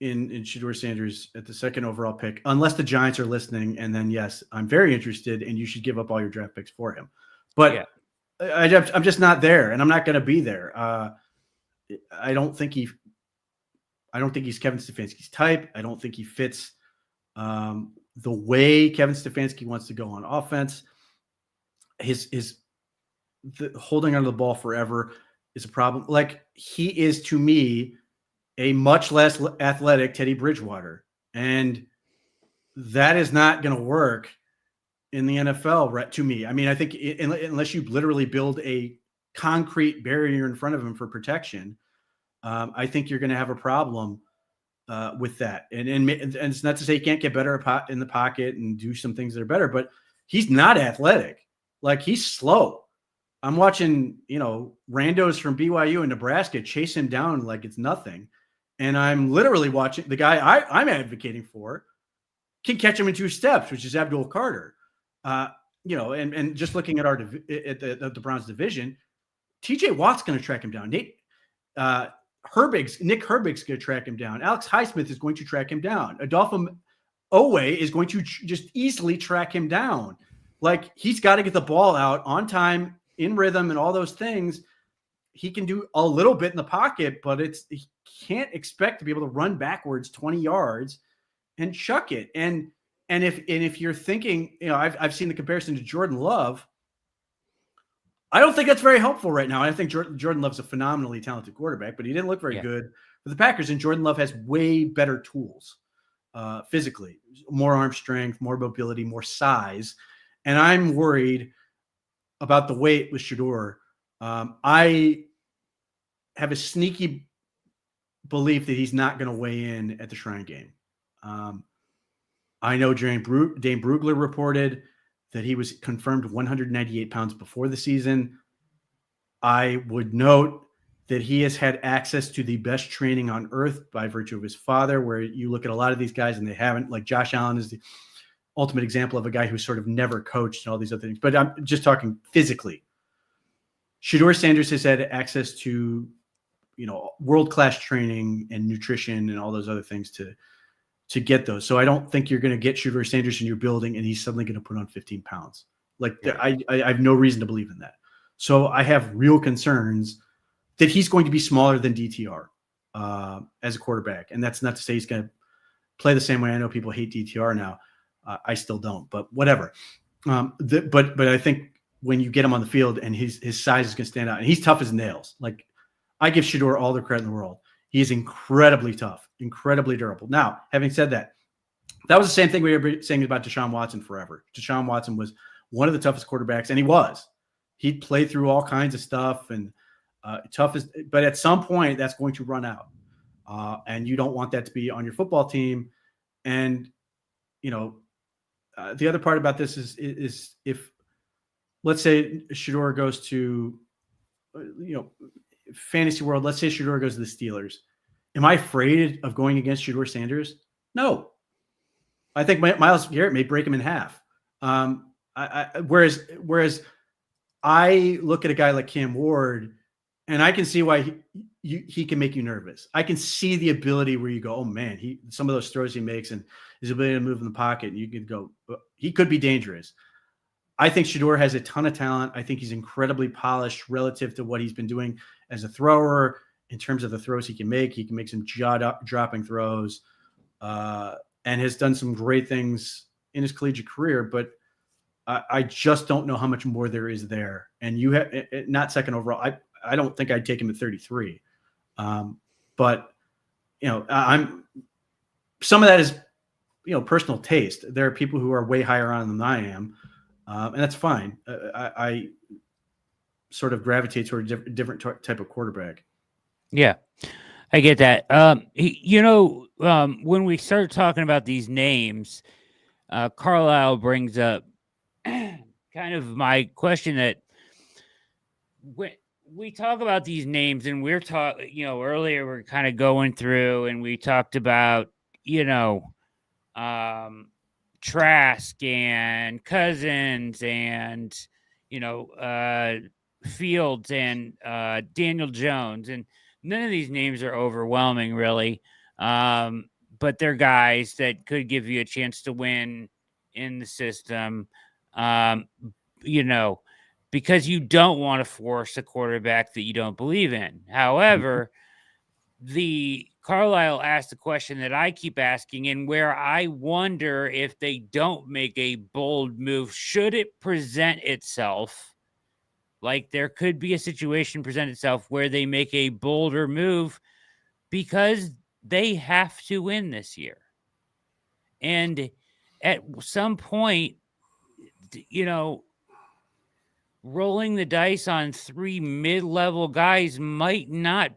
in Shedeur Sanders at the 2nd overall pick, unless the Giants are listening. And then, yes, I'm very interested, and you should give up all your draft picks for him. But yeah. I'm just not there, and I'm not going to be there. I don't think he's Kevin Stefanski's type. I don't think he fits the way Kevin Stefanski wants to go on offense. The holding onto the ball forever is a problem. Like, he is, to me, a much less athletic Teddy Bridgewater, and that is not going to work in the NFL, right? To me, I mean, I think unless you literally build a concrete barrier in front of him for protection, I think you're going to have a problem with that. And it's not to say he can't get better in the pocket and do some things that are better, but he's not athletic. Like, he's slow. I'm watching, randos from BYU and Nebraska chase him down like it's nothing. And I'm literally watching the guy I'm advocating for can catch him in 2 steps, which is Abdul Carter. And just looking at the Browns division, TJ Watt's going to track him down. Nick Herbig's going to track him down. Alex Highsmith is going to track him down. Adolfo Owe is going to just easily track him down. Like, he's got to get the ball out on time, in rhythm, and all those things. He can do a little bit in the pocket, but he can't expect to be able to run backwards 20 yards and chuck it. And if you're thinking, I've seen the comparison to Jordan Love. I don't think that's very helpful right now. I think Jordan Love's a phenomenally talented quarterback, but he didn't look very good for the Packers. And Jordan Love has way better tools physically, more arm strength, more mobility, more size. And I'm worried about the weight with Shedeur. I have a sneaky belief that he's not going to weigh in at the Shrine game. I know Dane Brugler reported that he was confirmed 198 pounds before the season. I would note that he has had access to the best training on earth by virtue of his father, where you look at a lot of these guys and they haven't. Like Josh Allen is the ultimate example of a guy who sort of never coached and all these other things. But I'm just talking physically. Shedeur Sanders has had access to, world-class training and nutrition and all those other things to get those. So I don't think you're going to get Shedeur Sanders in your building and he's suddenly going to put on 15 pounds. I have no reason to believe in that. So I have real concerns that he's going to be smaller than DTR as a quarterback. And that's not to say he's going to play the same way. I know people hate DTR now. I still don't, but whatever. But I think when you get him on the field and his size is going to stand out, and he's tough as nails. Like, I give Shedeur all the credit in the world. He is incredibly tough, incredibly durable. Now, having said that, that was the same thing we were saying about Deshaun Watson forever. Deshaun Watson was one of the toughest quarterbacks, and he'd play through all kinds of stuff and but at some point that's going to run out. And you don't want that to be on your football team. And, the other part about this is if, let's say Shedeur goes to, fantasy world, let's say Shedeur goes to the Steelers. Am I afraid of going against Shedeur Sanders? No. I think Myles Garrett may break him in half. Whereas I look at a guy like Cam Ward, and I can see why he can make you nervous. I can see the ability where you go, oh man, some of those throws he makes and his ability to move in the pocket, and you could go, he could be dangerous. I think Shedeur has a ton of talent. I think he's incredibly polished relative to what he's been doing as a thrower in terms of the throws he can make. He can make some jaw-dropping throws and has done some great things in his collegiate career. But I just don't know how much more there is there. And you have not second overall. I don't think I'd take him at 33. But I'm some of that is personal taste. There are people who are way higher on than I am. And that's fine. I sort of gravitate toward a different type of quarterback. Yeah, I get that. When we start talking about these names, Carlisle brings up kind of my question that when we talk about these names and we're talking, earlier we're kind of going through and we talked about, Trask and Cousins and Fields and Daniel Jones, and none of these names are overwhelming really, but they're guys that could give you a chance to win in the system, because you don't want to force a quarterback that you don't believe in. However, the Carlisle asked the question that I keep asking, and where I wonder if they don't make a bold move, should it present itself, like there could be a situation present itself where they make a bolder move because they have to win this year. And at some point, rolling the dice on 3 mid-level guys might not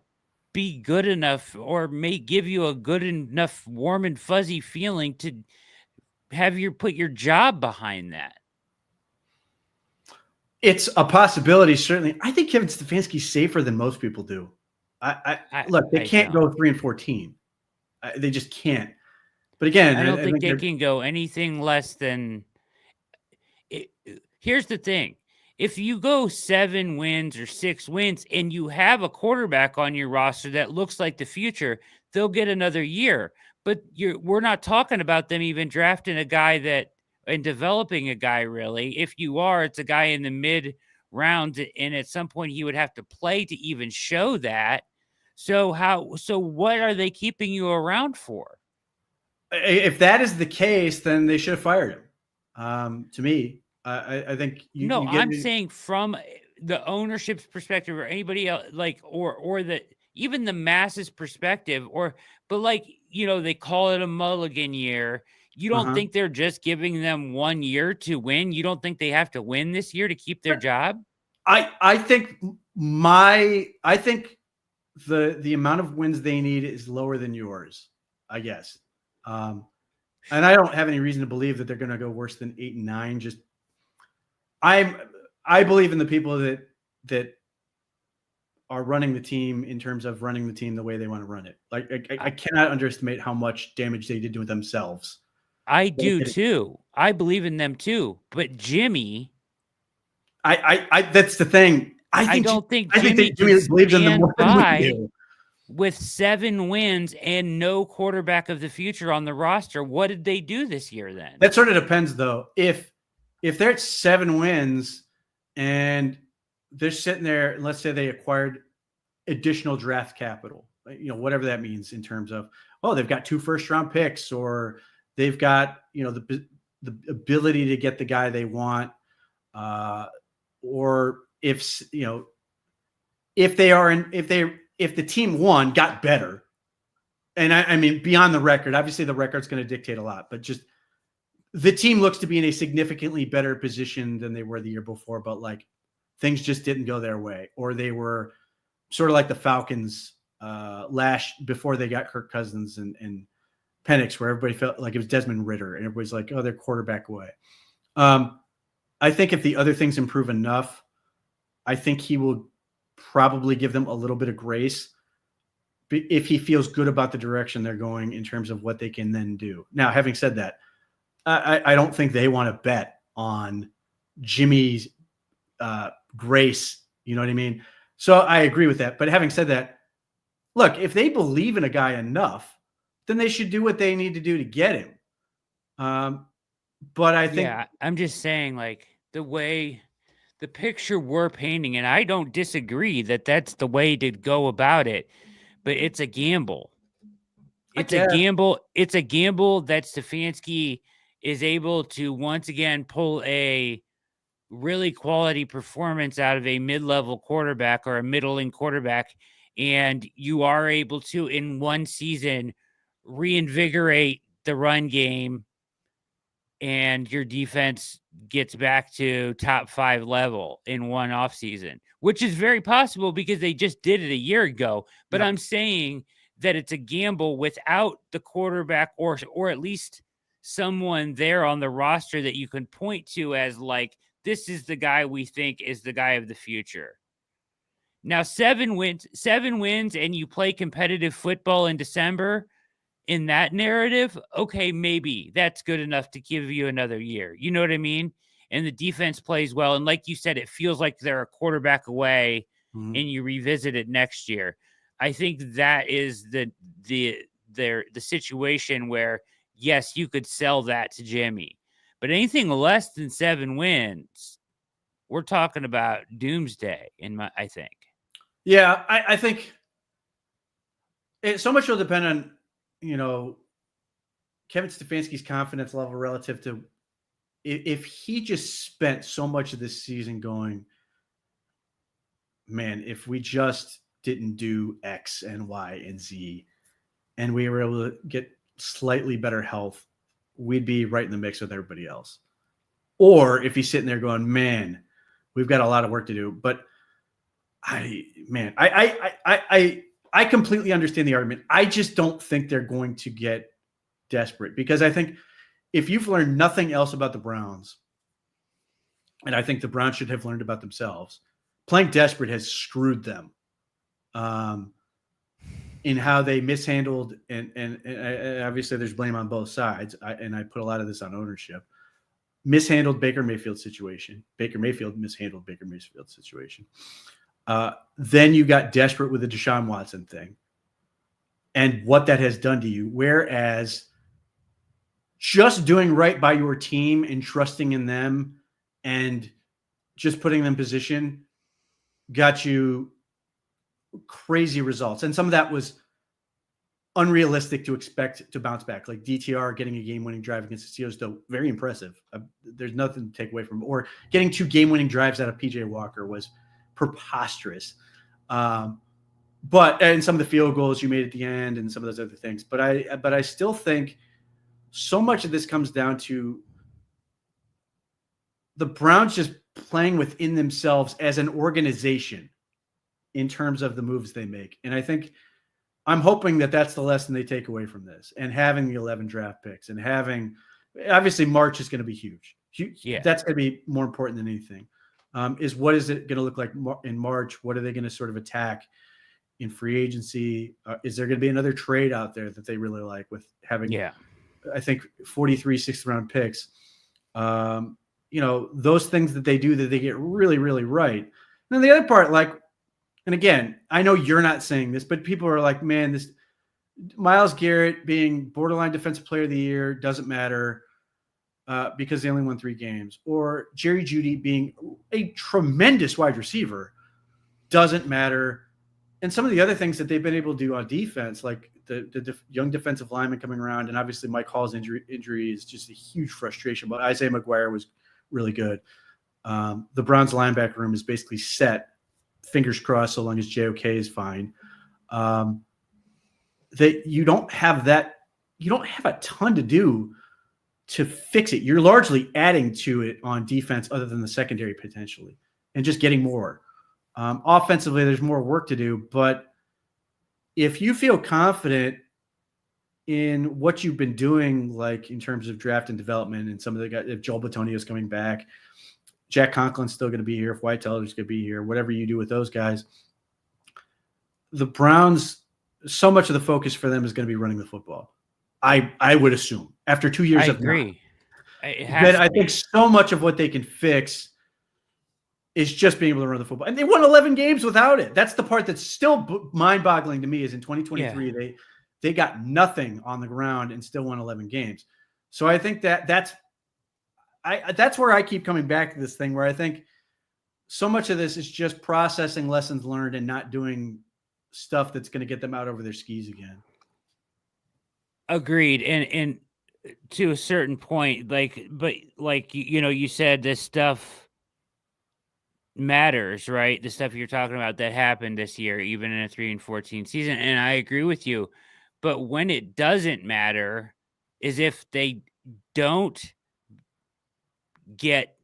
be good enough, or may give you a good enough warm and fuzzy feeling to have put your job behind that. It's a possibility, certainly. I think Kevin Stefanski's safer than most people do. Look, they can't go 3-14. They just can't. But again, I don't think they they're- can go anything less than. Here's the thing. If you go 7 wins or 6 wins and you have a quarterback on your roster that looks like the future, they'll get another year. But we're not talking about them even drafting a guy and developing a guy, really. If you are, it's a guy in the mid rounds, and at some point he would have to play to even show that. So what are they keeping you around for? If that is the case, then they should have fired him. To me, I think I'm saying from the ownership's perspective, or anybody else, or even the masses perspective, but they call it a mulligan year. You don't think they're just giving them 1 year to win? You don't think they have to win this year to keep their job? I think the amount of wins they need is lower than yours, I guess. And I don't have any reason to believe that they're going to go worse than 8 and 9. Just I believe in the people that are running the team in terms of running the team the way they want to run it. I cannot underestimate how much damage they did to themselves. I do too. I believe in them too. But Jimmy, I that's the thing. I think Jimmy believes in them more than we do. With 7 wins and no quarterback of the future on the roster, what did they do this year then? That sort of depends, though. If they're at 7 wins and they're sitting there, and let's say they acquired additional draft capital, whatever that means in terms of, they've got 2 first-round picks, or they've got, the ability to get the guy they want, or if the team won, got better, and I mean, beyond the record, obviously the record's going to dictate a lot, but just the team looks to be in a significantly better position than they were the year before, but things just didn't go their way, or they were sort of like the Falcons before they got Kirk Cousins and Penix, where everybody felt like it was Desmond Ridder, and everybody's like, they're quarterback away. I think if the other things improve enough, I think he will probably give them a little bit of grace if he feels good about the direction they're going in terms of what they can then do. Now, having said that, I don't think they want to bet on Jimmy's grace. You know what I mean? So I agree with that. But having said that, look, if they believe in a guy enough, then they should do what they need to do to get him. But I think, I'm just saying, the picture we're painting, and I don't disagree that that's the way to go about it, but it's a gamble. It's a gamble. It's a gamble that Stefanski is able to once again pull a really quality performance out of a mid-level quarterback or a middling quarterback, and you are able to, in one season, reinvigorate the run game, and your defense gets back to top 5 level in one offseason, which is very possible because they just did it a year ago. But I'm saying that it's a gamble without the quarterback or at least someone there on the roster that you can point to as this is the guy we think is the guy of the future. Now, 7 wins, and you play competitive football in December. In that narrative, okay, maybe that's good enough to give you another year. You know what I mean? And the defense plays well. And like you said, it feels like they're a quarterback away, and you revisit it next year. I think that is the situation where, yes, you could sell that to Jimmy. But anything less than 7 wins, we're talking about doomsday, I think. Yeah, I think so much will depend on, Kevin Stefanski's confidence level relative to if he just spent so much of this season going, man, if we just didn't do X and Y and Z and we were able to get slightly better health, we'd be right in the mix with everybody else. Or if he's sitting there going, man, we've got a lot of work to do. But I completely understand the argument. I just don't think they're going to get desperate, because I think if you've learned nothing else about the Browns, and I think the Browns should have learned about themselves, playing desperate has screwed them. in how they mishandled, and obviously there's blame on both sides. I put a lot of this on ownership. Mishandled Baker Mayfield's situation. Baker Mayfield mishandled Baker Mayfield's situation. Then you got desperate with the Deshaun Watson thing and what that has done to you. Whereas just doing right by your team and trusting in them and just putting them in position got you crazy results. And some of that was unrealistic to expect to bounce back. Like DTR getting a game-winning drive against the Steelers, though, very impressive. There's nothing to take away from it. Or getting 2 game-winning drives out of PJ Walker was preposterous. But and some of the field goals you made at the end and some of those other things. But I still think so much of this comes down to the Browns just playing within themselves as an organization in terms of the moves they make. And I think I'm hoping that that's the lesson they take away from this, and having the 11 draft picks and having, obviously March is going to be huge. Yeah. That's going to be more important than anything. Is what is it going to look like in March? What are they going to sort of attack in free agency? Is there going to be another trade out there that they really like with having, I think 43 6th round picks, those things that they do that they get really, really right. And then the other part, like, and again, I know you're not saying this, but people are like, man, this Myles Garrett being borderline defensive player of the year doesn't matter because they only won 3 games. Or Jerry Jeudy being a tremendous wide receiver doesn't matter. And some of the other things that they've been able to do on defense, like the young defensive lineman coming around, and obviously Mike Hall's injury is just a huge frustration. But Isaiah McGuire was really good. The Browns linebacker room is basically set. Fingers crossed, so long as JOK is fine. That you don't have a ton to do to fix it. You're largely adding to it on defense, other than the secondary potentially, and just getting more. Offensively, there's more work to do, but if you feel confident in what you've been doing, like in terms of draft and development, and some of the guys, if Joel Bitonio is coming back, Jack Conklin's still going to be here, if White Teller's going to be here, whatever you do with those guys, the Browns, so much of the focus for them is going to be running the football. I would assume after 2 years I of agree. I think so much of what they can fix is just being able to run the football. And they won 11 games without it. That's the part that's still mind-boggling to me, is in 2023, they got nothing on the ground and still won 11 games. So I think that's where I keep coming back to this thing, where I think so much of this is just processing lessons learned and not doing stuff that's going to get them out over their skis again. Agreed. And to a certain point, you said, this stuff matters, right? The stuff you're talking about that happened this year, even in a 3-14 season. And I agree with you. But when it doesn't matter is if they don't get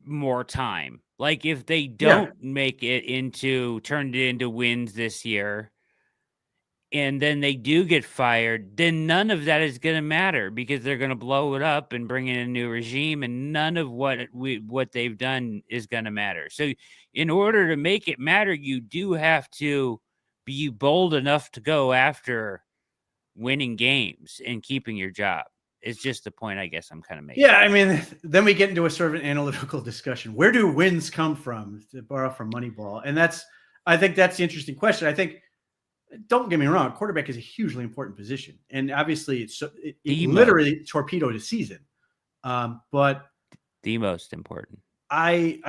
more time. Like if they don't turn it into wins this year, and then they do get fired, then none of that is going to matter, because they're going to blow it up and bring in a new regime, and none of what they've done is going to matter. So in order to make it matter, you do have to be bold enough to go after winning games and keeping your job. It's just the point I guess I'm kind of making. Yeah, I mean, then we get into a sort of an analytical discussion. Where do wins come from, to borrow from Moneyball? And I think that's the interesting question. I think, don't get me wrong, quarterback is a hugely important position. And obviously it literally torpedoed a season. But the most important. I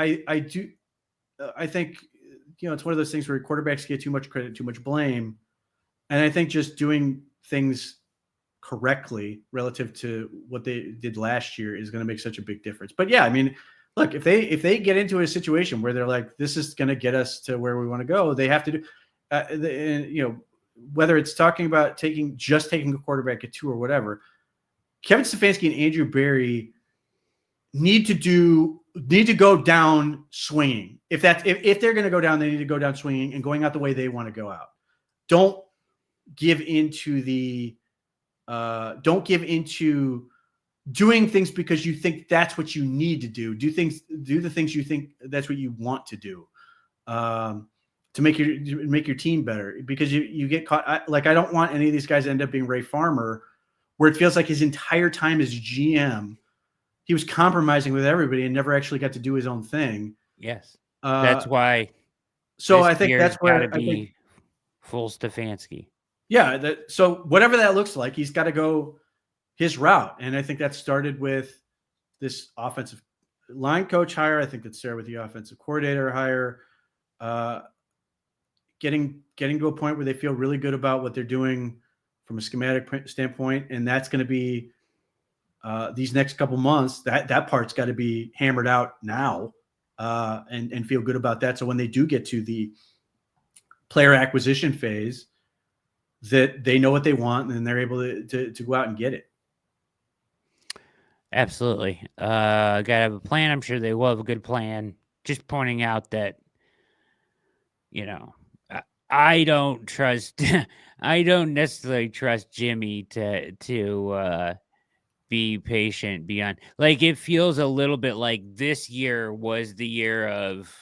think, it's one of those things where quarterbacks get too much credit, too much blame. And I think just doing things correctly relative to what they did last year is going to make such a big difference. But yeah, I mean, look, if they get into a situation where they're like, this is going to get us to where we want to go, they have to do, whether it's talking about taking a quarterback at 2 or whatever, Kevin Stefanski and Andrew Berry need to go down swinging. If they're going to go down, they need to go down swinging and going out the way they want to go out. Don't give into doing things because you think that's what you need to do. Do the things you think that's what you want to do. to make your team better, because you get caught. I don't want any of these guys to end up being Ray Farmer, where it feels like his entire time as GM, he was compromising with everybody and never actually got to do his own thing. Yes, that's why. So I think that's where I think full Stefanski. Yeah. So whatever that looks like, he's got to go his route. And I think that started with this offensive line coach hire. I think that started with the offensive coordinator hire, getting to a point where they feel really good about what they're doing from a schematic standpoint. And that's going to be these next couple months, that part's got to be hammered out now and feel good about that. So when they do get to the player acquisition phase, that they know what they want and they're able to go out and get it. Absolutely. Got to have a plan. I'm sure they will have a good plan. Just pointing out that, I don't necessarily trust Jimmy to be patient beyond. Like, it feels a little bit like this year was the year of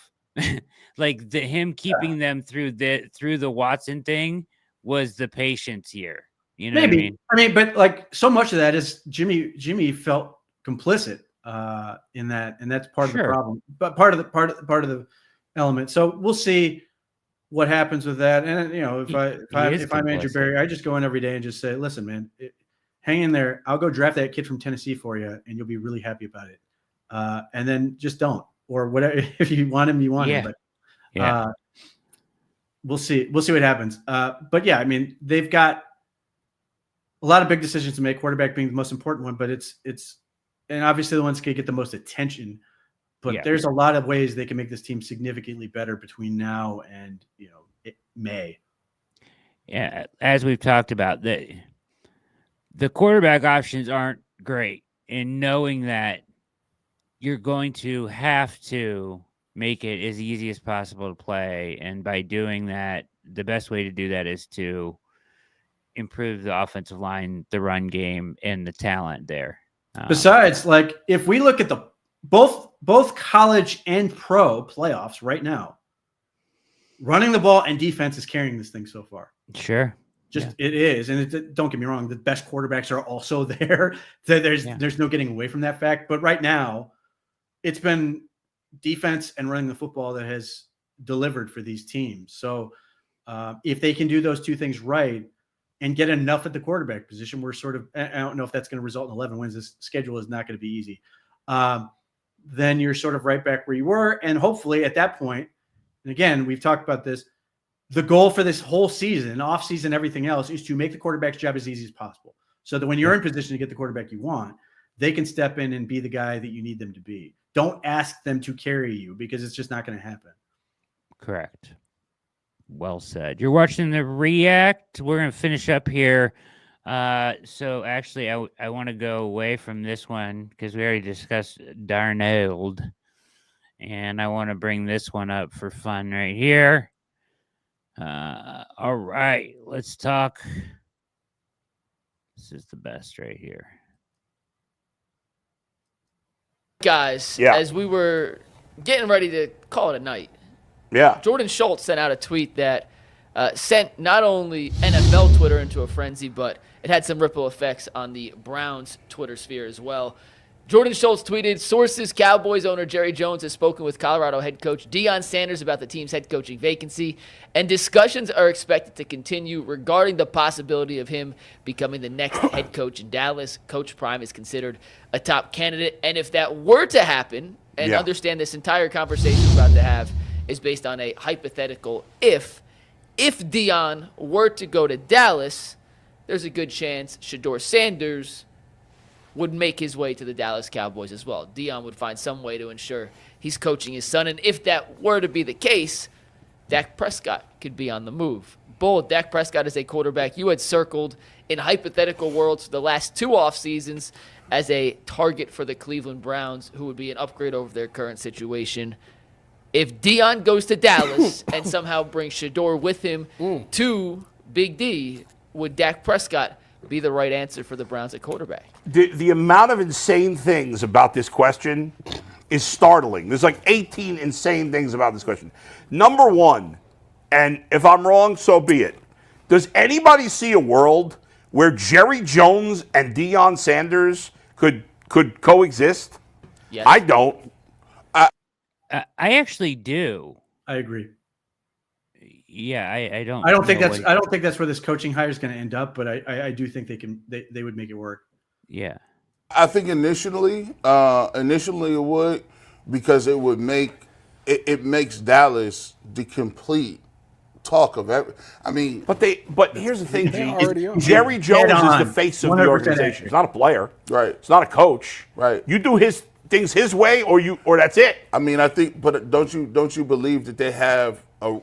like him keeping them through the Watson thing was the patience year. You know Maybe. what I mean? But like so much of that is Jimmy felt complicit in that, and that's part of the problem. But part of the element. So we'll see what happens with that. And if I'm Andrew Berry, I just go in every day and just say, listen, man, hang in there. I'll go draft that kid from Tennessee for you, and you'll be really happy about it. And then just don't, or whatever. If you want him, you want him. But we'll see. We'll see what happens. But yeah, I mean, they've got a lot of big decisions to make. Quarterback being the most important one, but it's and obviously the ones that can get the most attention. But there's a lot of ways they can make this team significantly better between now and May. Yeah, as we've talked about, the quarterback options aren't great, and knowing that you're going to have to make it as easy as possible to play, and by doing that, the best way to do that is to improve the offensive line, the run game, and the talent there. Besides, like, if we look at the both college and pro playoffs right now, running the ball and defense is carrying this thing so far. Sure. It is. And don't get me wrong, the best quarterbacks are also there. There's no getting away from that fact. But right now, it's been defense and running the football that has delivered for these teams. So if they can do those two things right and get enough at the quarterback position, we're sort of, I don't know if that's going to result in 11 wins. This schedule is not going to be easy. Then you're sort of right back where you were. And hopefully at that point, and again, we've talked about this, the goal for this whole season, off season, everything else, is to make the quarterback's job as easy as possible. So that when you're in position to get the quarterback you want, they can step in and be the guy that you need them to be. Don't ask them to carry you, because it's just not going to happen. Correct. Well said. You're watching the React. We're going to finish up here. So actually, I want to go away from this one because we already discussed Darnold. And I want to bring this one up for fun right here. All right, let's talk. This is the best right here. Guys, as we were getting ready to call it a night, Jordan Schultz sent out a tweet that sent not only NFL Twitter into a frenzy, but it had some ripple effects on the Browns Twitter sphere as well. Jordan Schultz tweeted, sources, Cowboys owner Jerry Jones has spoken with Colorado head coach Dion Sanders about the team's head coaching vacancy, and discussions are expected to continue regarding the possibility of him becoming the next head coach in Dallas. Coach Prime is considered a top candidate, and if that were to happen, and understand this entire conversation we're about to have is based on a hypothetical if Dion were to go to Dallas, there's a good chance Shedeur Sanders would make his way to the Dallas Cowboys as well. Dion would find some way to ensure he's coaching his son. And if that were to be the case, Dak Prescott could be on the move. Bull, Dak Prescott is a quarterback you had circled in hypothetical worlds for the last 2 off seasons as a target for the Cleveland Browns, who would be an upgrade over their current situation. If Dion goes to Dallas and somehow brings Shedeur with him to Big D, would Dak Prescott be the right answer for the Browns at quarterback? The amount of insane things about this question is startling. There's like 18 insane things about this question. Number one, and if I'm wrong, so be it. Does anybody see a world where Jerry Jones and Dion Sanders could coexist? Yes. I don't. I actually do. I agree. Yeah, I don't. I don't think know that's. what- I don't think that's where this coaching hire is going to end up. But I do think they would make it work. Yeah. I think initially it would, because it would make it makes Dallas the complete talk of every. I mean, But here's the thing, G. already are. Jerry Jones is the on. face of the 100% organization. accurate. He's not a player. Right. He's not a coach. Right. You do his things his way, or that's it. I mean, I think, but don't you believe that they have a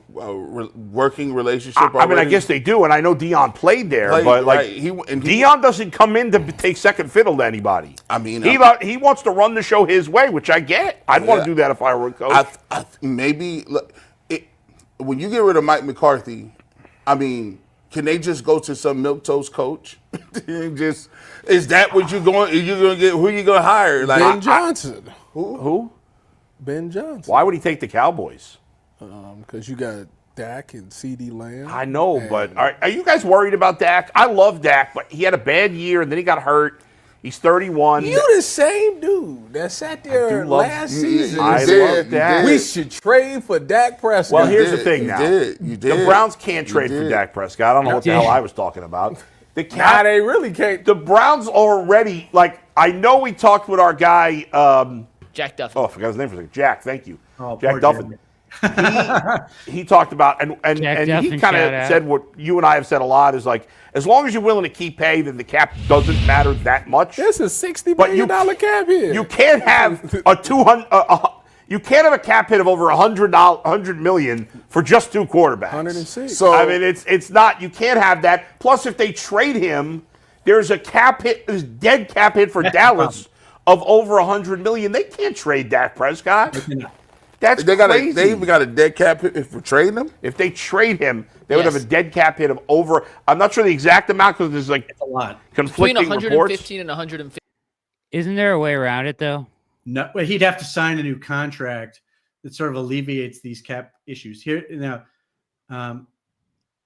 working relationship? I mean, I already? guess they do, and I know Dion played there, Played, but like right. Dion doesn't come in to take second fiddle to anybody. I mean, he wants to run the show his way, which I get. I'd want to do that if I were a coach. Maybe when you get rid of Mike McCarthy, I mean, can they just go to some milquetoast coach? Is that what you're going? You're going to get? Who are you going to hire? Like Ben Johnson. Who? Ben Johnson. Why would he take the Cowboys? Because you got Dak and CD Lamb. I know, but are you guys worried about Dak? I love Dak, but he had a bad year and then he got hurt. He's 31. You the same dude that sat there last season I and said, love Dak. we should trade for Dak Prescott. Well, here's the thing now. You did. The Browns can't trade for Dak Prescott. I don't know what the hell I was talking about. Nah, they really can't. The Browns already, I know we talked with our guy. Jack Duffin. Oh, I forgot his name for a second. Jack, thank you. Oh, Jack Duffin. He talked about, and he kind of said what you and I have said a lot is like, as long as you're willing to keep pay, then the cap doesn't matter that much. That's a $60 million cap hit. You can't have a 200. You can't have a cap hit of over $100 million for just two quarterbacks. 106. So I mean, it's not. You can't have that. Plus, if they trade him, there's a cap hit, there's dead cap hit for Dallas of over $100 million. They can't trade Dak Prescott. That's crazy. They even got a dead cap hit for trading him. If they trade him, they would have a dead cap hit of over. I'm not sure the exact amount because there's like a lot conflicting between 115 reports. and 150. Isn't there a way around it though? No, well, he'd have to sign a new contract that sort of alleviates these cap issues. Here now,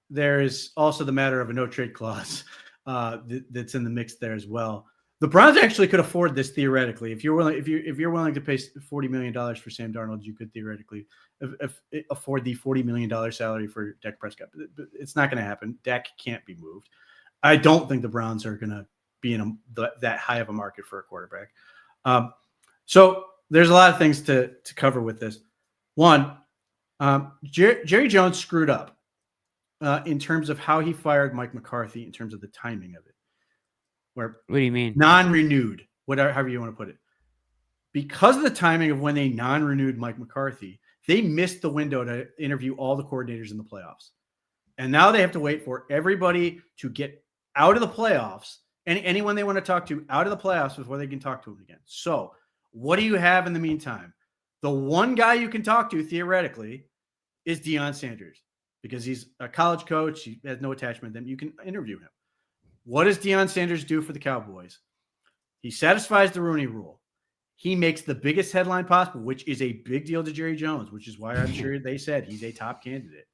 there is also the matter of a no trade clause that's in the mix there as well. The Browns actually could afford this theoretically. If you're willing to pay $40 million for Sam Darnold, you could theoretically afford the $40 million salary for Dak Prescott. But it's not going to happen. Dak can't be moved. I don't think the Browns are going to be in that high of a market for a quarterback. So there's a lot of things to cover with this. One, Jerry Jones screwed up in terms of how he fired Mike McCarthy in terms of the timing of it. What do you mean? Non-renewed, however you want to put it. Because of the timing of when they non-renewed Mike McCarthy, they missed the window to interview all the coordinators in the playoffs. And now they have to wait for everybody to get out of the playoffs, and anyone they want to talk to out of the playoffs before they can talk to them again. So what do you have in the meantime? The one guy you can talk to theoretically is Dion Sanders because he's a college coach. He has no attachment to them. You can interview him. What does Dion Sanders do for the Cowboys? He satisfies the Rooney Rule. He makes the biggest headline possible, which is a big deal to Jerry Jones, which is why I'm sure they said he's a top candidate.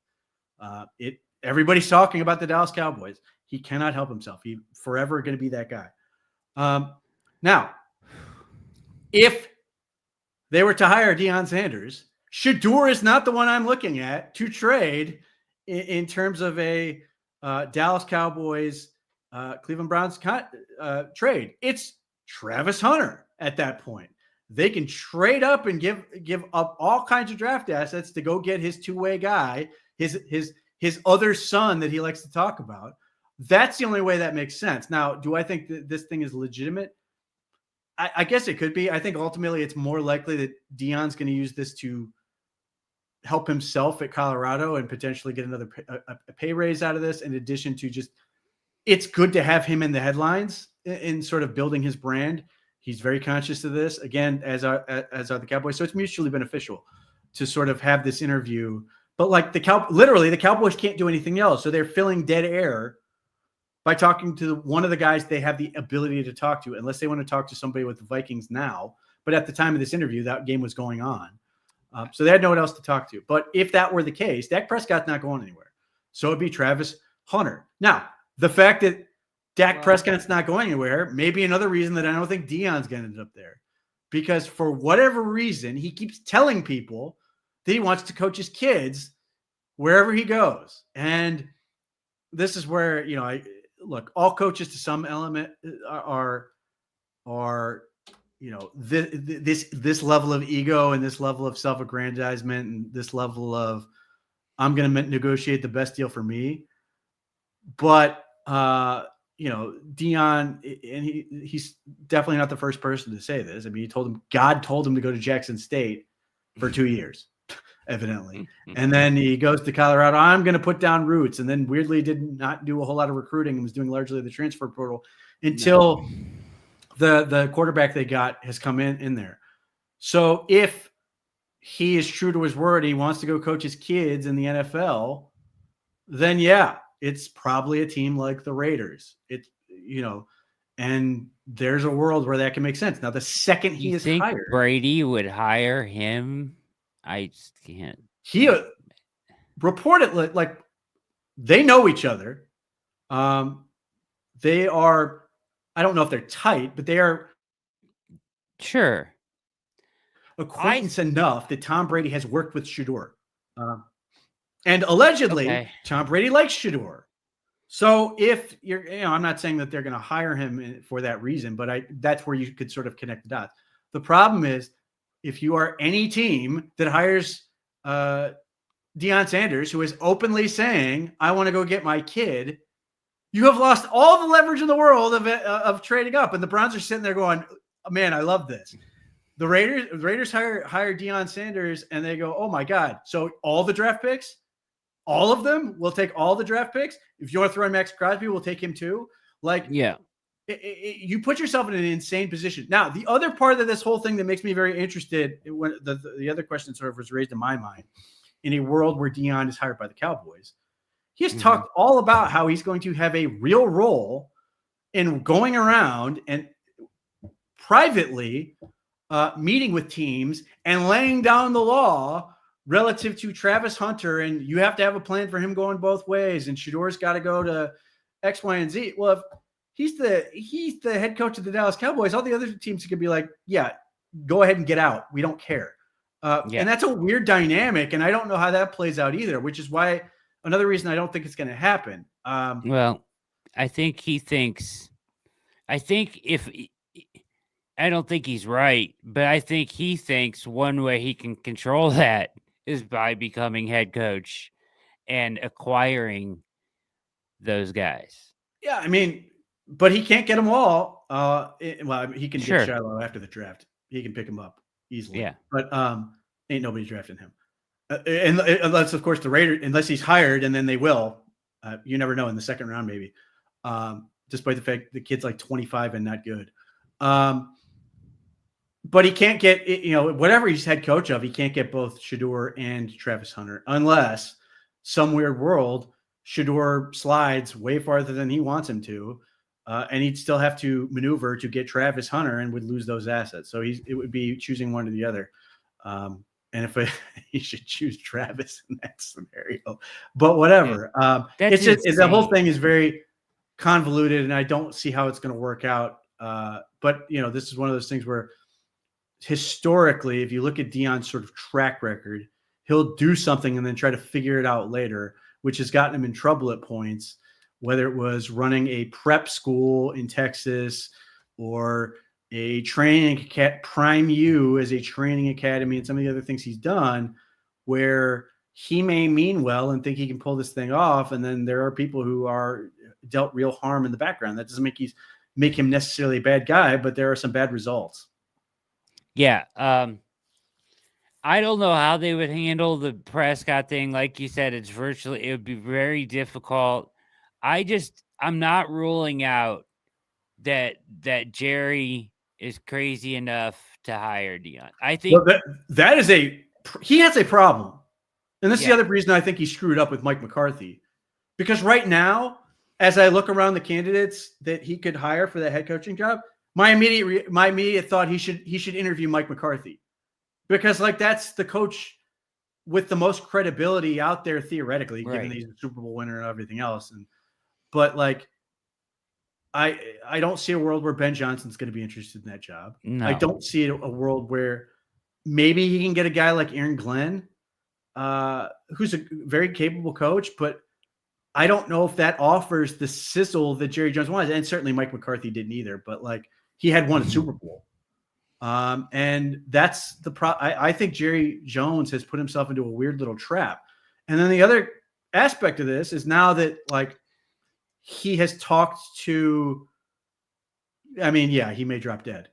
Everybody's talking about the Dallas Cowboys. He cannot help himself. He's forever going to be that guy. Now, if they were to hire Dion Sanders, Shedeur is not the one I'm looking at to trade in terms of a Dallas Cowboys Cleveland Browns trade. It's Travis Hunter at that point. They can trade up and give up all kinds of draft assets to go get his two-way guy, his other son that he likes to talk about. That's the only way that makes sense. Now, do I think that this thing is legitimate? I guess it could be. I think ultimately it's more likely that Dion's going to use this to help himself at Colorado and potentially get another pay raise out of this, in addition to just it's good to have him in the headlines in sort of building his brand. He's very conscious of this, again, as are the Cowboys. So it's mutually beneficial to sort of have this interview. But like literally the Cowboys can't do anything else. So they're filling dead air by talking to one of the guys they have the ability to talk to, unless they want to talk to somebody with the Vikings now. But at the time of this interview, that game was going on. So they had no one else to talk to. But if that were the case, Dak Prescott's not going anywhere. So it'd be Travis Hunter. Now, the fact that Dak Prescott's not going anywhere may be another reason that I don't think Dion's going to end up there. Because for whatever reason, he keeps telling people that he wants to coach his kids wherever he goes. And this is where, look, all coaches to some element are this level of ego and this level of self-aggrandizement and this level of I'm going to negotiate the best deal for me. But Dion, and he's definitely not the first person to say this. I mean, God told him to go to Jackson State for 2 years, evidently. And then he goes to Colorado. I'm going to put down roots. And then weirdly did not do a whole lot of recruiting and was doing largely the transfer portal until the quarterback they got has come in there. So if he is true to his word, he wants to go coach his kids in the NFL, then yeah, it's probably a team like the Raiders. And there's a world where that can make sense. Now, the second he is hired, Brady would hire him. I just can't. He reported like they know each other. They are. I don't know if they're tight, but they are sure acquaintance enough that Tom Brady has worked with Shedeur. And allegedly, Tom Brady likes Shedeur. So if I'm not saying that they're going to hire him for that reason, but that's where you could sort of connect the dots. The problem is if you are any team that hires Deion Sanders, who is openly saying, I want to go get my kid, you have lost all the leverage in the world of trading up. And the Browns are sitting there going, man, I love this. The Raiders hire Deion Sanders and they go, oh my God. So all the draft picks, all of them, we'll take all the draft picks. If you want to throw in Max Crosby, we'll take him too. You put yourself in an insane position. Now, the other part of this whole thing that makes me very interested, when the other question sort of was raised in my mind, in a world where Dion is hired by the Cowboys, he has talked all about how he's going to have a real role in going around and privately meeting with teams and laying down the law relative to Travis Hunter, and you have to have a plan for him going both ways, and Shedeur's got to go to X, Y, and Z. Well, if he's the head coach of the Dallas Cowboys, all the other teams could be like, yeah, go ahead and get out. We don't care. And that's a weird dynamic, and I don't know how that plays out either, which is why another reason I don't think it's going to happen. Well, I think he thinks – I don't think he's right, but I think he thinks one way he can control that is by becoming head coach and acquiring those guys. Yeah, I mean, but he can't get them all. He can get Shiloh after the draft. He can pick him up easily. Yeah, but ain't nobody drafting him. Unless, of course, the Raiders, unless he's hired, and then they will. You never know in the second round, maybe. Despite the fact the kid's like 25 and not good. But he can't get, whatever he's head coach of, he can't get both Shedeur and Travis Hunter unless some weird world Shedeur slides way farther than he wants him to, and he'd still have to maneuver to get Travis Hunter and would lose those assets. So it would be choosing one or the other. And if he should choose Travis in that scenario, but whatever. It's just the whole thing is very convoluted, and I don't see how it's going to work out. But this is one of those things where historically, if you look at Dion's sort of track record, he'll do something and then try to figure it out later, which has gotten him in trouble at points, whether it was running a prep school in Texas or a training Prime U as a training academy and some of the other things he's done, where he may mean well and think he can pull this thing off. And then there are people who are dealt real harm in the background. That doesn't make him necessarily a bad guy, but there are some bad results. Yeah. I don't know how they would handle the Prescott thing. Like you said, it would be very difficult. I'm not ruling out that Jerry is crazy enough to hire Dion. I think he has a problem. And this is the other reason I think he screwed up with Mike McCarthy, because right now, as I look around the candidates that he could hire for the head coaching job, my immediate thought he should interview Mike McCarthy, because like that's the coach with the most credibility out there theoretically, given that he's a Super Bowl winner and everything else. But like, I don't see a world where Ben Johnson's going to be interested in that job. No. I don't see a world where maybe he can get a guy like Aaron Glenn, who's a very capable coach, but I don't know if that offers the sizzle that Jerry Jones wanted. And certainly Mike McCarthy didn't either, but like he had won a Super Bowl. And that's the I think Jerry Jones has put himself into a weird little trap. And then the other aspect of this is now that like he has talked to, I mean, yeah, he may drop dead.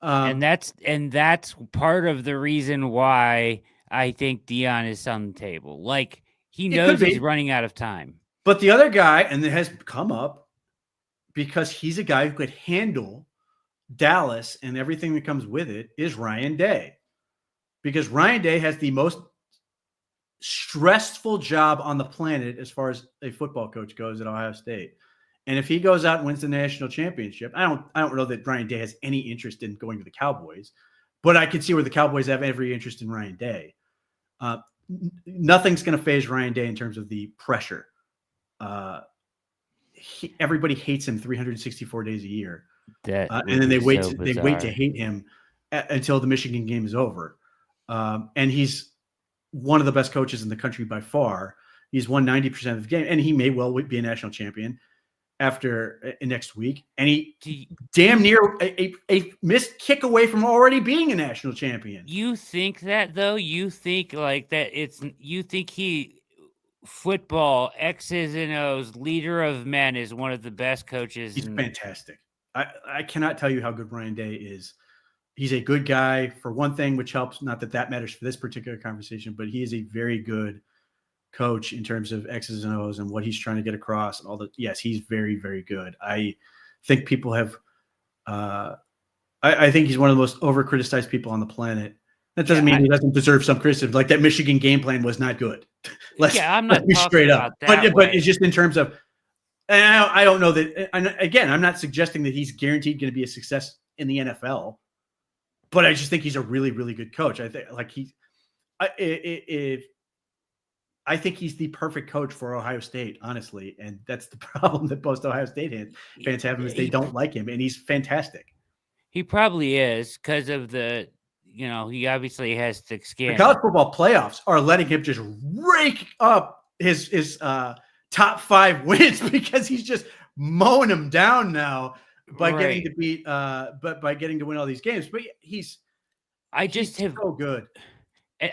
And that's part of the reason why I think Dion is on the table. Like he knows he's running out of time. But the other guy, and it has come up because he's a guy who could handle Dallas and everything that comes with it, is Ryan Day. Because Ryan Day has the most stressful job on the planet as far as a football coach goes at Ohio State. And if he goes out and wins the national championship, I don't know that Ryan Day has any interest in going to the Cowboys, but I can see where the Cowboys have every interest in Ryan Day. Nothing's going to phase Ryan Day in terms of the pressure. Everybody hates him 364 days a year. And then they wait to hate him until the Michigan game is over. And he's one of the best coaches in the country by far. He's won 90% of the game, and he may well be a national champion after next week. And he damn near a missed kick away from already being a national champion. You think that though? You think like that? You think football X's and O's leader of men is one of the best coaches. He's fantastic. I cannot tell you how good Ryan Day is. He's a good guy for one thing, which helps. Not that matters for this particular conversation, but he is a very good coach in terms of X's and O's and what he's trying to get across and all that. Yes, he's very, very good. I think people have, I think he's one of the most over-criticized people on the planet. That doesn't mean he doesn't deserve some criticism. Like that Michigan game plan was not good. I'm not be straight up. But it's just in terms of, and I don't know that. And again, I'm not suggesting that he's guaranteed going to be a success in the NFL, but I just think he's a really, really good coach. I think like I think he's the perfect coach for Ohio State, honestly. And that's the problem that most Ohio State fans have is they don't like him, and he's fantastic. He probably is because of the, he obviously has thick skin. The college football playoffs are letting him just rake up his top 5 wins because he's just mowing them down now by getting to beat, but by getting to win all these games. But he's so good.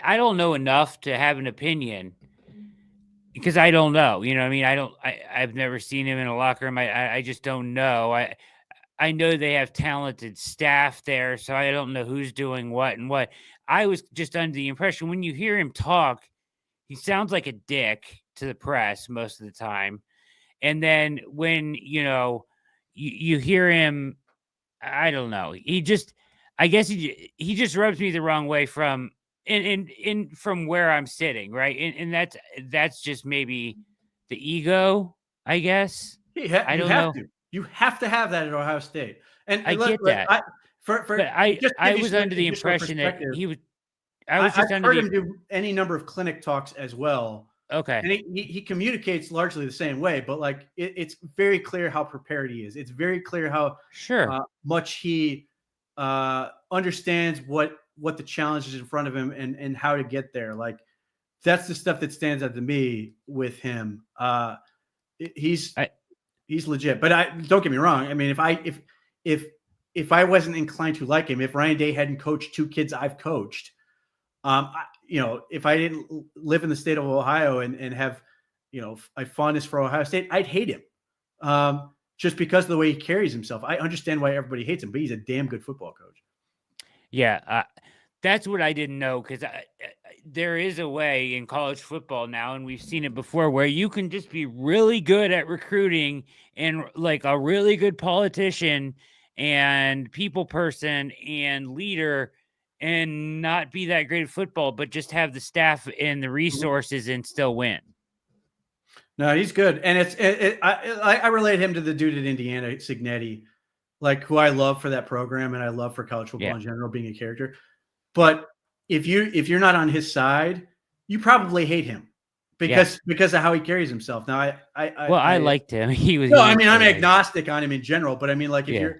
I don't know enough to have an opinion. Because I don't know, you know what I mean? I've never seen him in a locker room. I just don't know. I know they have talented staff there, so I don't know who's doing what and what. I was just under the impression when you hear him talk, he sounds like a dick to the press most of the time. And then when, you hear him, I don't know. I guess he just rubs me the wrong way from from where I'm sitting, right? And that's just maybe the ego, I guess. I don't know. You have to have that at Ohio State. And I get that. I was under the impression that he was. I've heard him do any number of clinic talks as well. Okay. And he communicates largely the same way, but like it's very clear how prepared he is. It's very clear how much he understands what the challenge is in front of him and how to get there. Like that's the stuff that stands out to me with him. He's legit, but don't get me wrong. I mean, if I wasn't inclined to like him, if Ryan Day hadn't coached 2 kids I've coached, if I didn't live in the state of Ohio and have, a fondness for Ohio State, I'd hate him. Just because of the way he carries himself. I understand why everybody hates him, but he's a damn good football coach. Yeah, that's what I didn't know because there is a way in college football now, and we've seen it before, where you can just be really good at recruiting and like a really good politician and people person and leader and not be that great at football, but just have the staff and the resources and still win. No, he's good. And I relate him to the dude at Indiana, Signetti, like who I love for that program and I love for college football in general, being a character. But if you're not on his side, you probably hate him because of how he carries himself. Now, I liked him. No, I mean, I'm agnostic on him in general, but I mean, like, Yeah.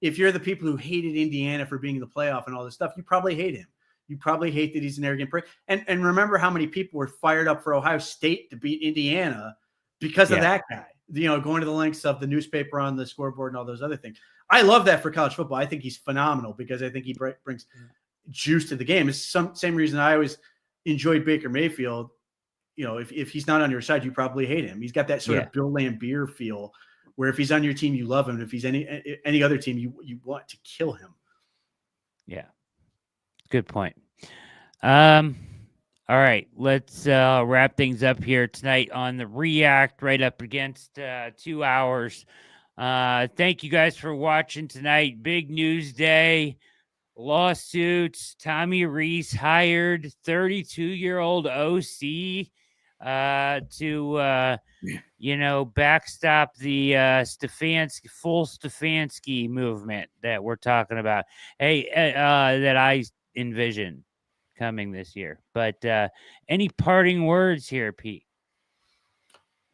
if you're the people who hated Indiana for being in the playoff and all this stuff, you probably hate him. You probably hate that he's an arrogant prick. And remember how many people were fired up for Ohio State to beat Indiana because of that guy, going to the lengths of the newspaper on the scoreboard and all those other things. I love that for college football. I think he's phenomenal because I think he brings juice to the game. It's same reason I always enjoyed Baker Mayfield. If he's not on your side, you probably hate him. He's got that sort of Bill Laimbeer feel where if he's on your team, you love him. If he's any other team, you want to kill him. Yeah. Good point. All right, let's wrap things up here tonight on the React, right up against 2 hours. Thank you guys for watching tonight. Big news day. Lawsuits. Tommy Rees hired 32-year-old OC to backstop the full Stefanski movement that we're talking about. Hey, that I envision coming this year. But any parting words here, Pete?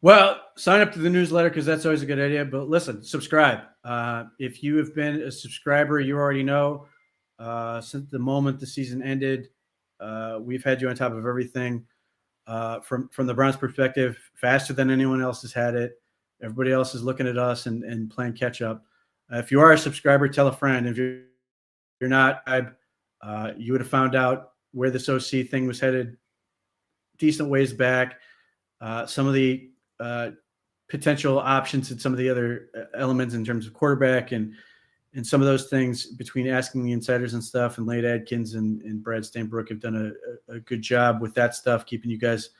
Well, sign up to the newsletter because that's always a good idea. But listen, subscribe. If you have been a subscriber, you already know since the moment the season ended, we've had you on top of everything. From the Browns' perspective, faster than anyone else has had it. Everybody else is looking at us and playing catch up. If you are a subscriber, tell a friend. If you're not, you would have found out where this OC thing was headed decent ways back. Some of the potential options and some of the other elements in terms of quarterback and some of those things between asking the insiders and stuff, and Lane Adkins and Brad Stanbrook have done a good job with that stuff, keeping you guys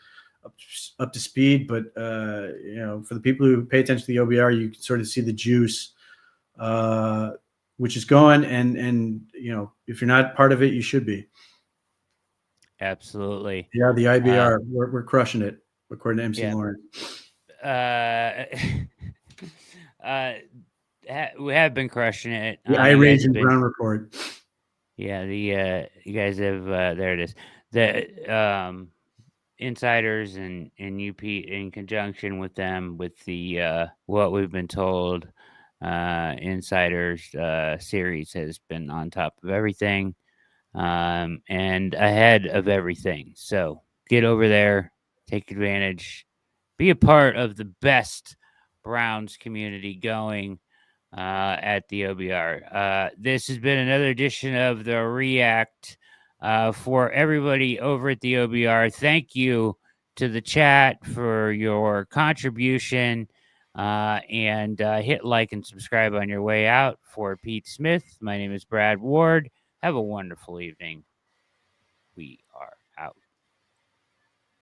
up to speed. But, for the people who pay attention to the OBR, you can sort of see the juice, which is going. And if you're not part of it, you should be. Absolutely. Yeah, the IBR, we're crushing it, according to MC Lawrence. We have been crushing it. The Irage and Brown report. Yeah, you guys have there it is. The insiders and UP in conjunction with them with the what we've been told insiders series has been on top of everything and ahead of everything. So get over there, take advantage, be a part of the best Browns community going at the OBR. This has been another edition of the React for everybody over at the OBR. Thank you to the chat for your contribution and hit like and subscribe on your way out. For Pete Smith, my name is Brad Ward. Have a wonderful evening. We are out.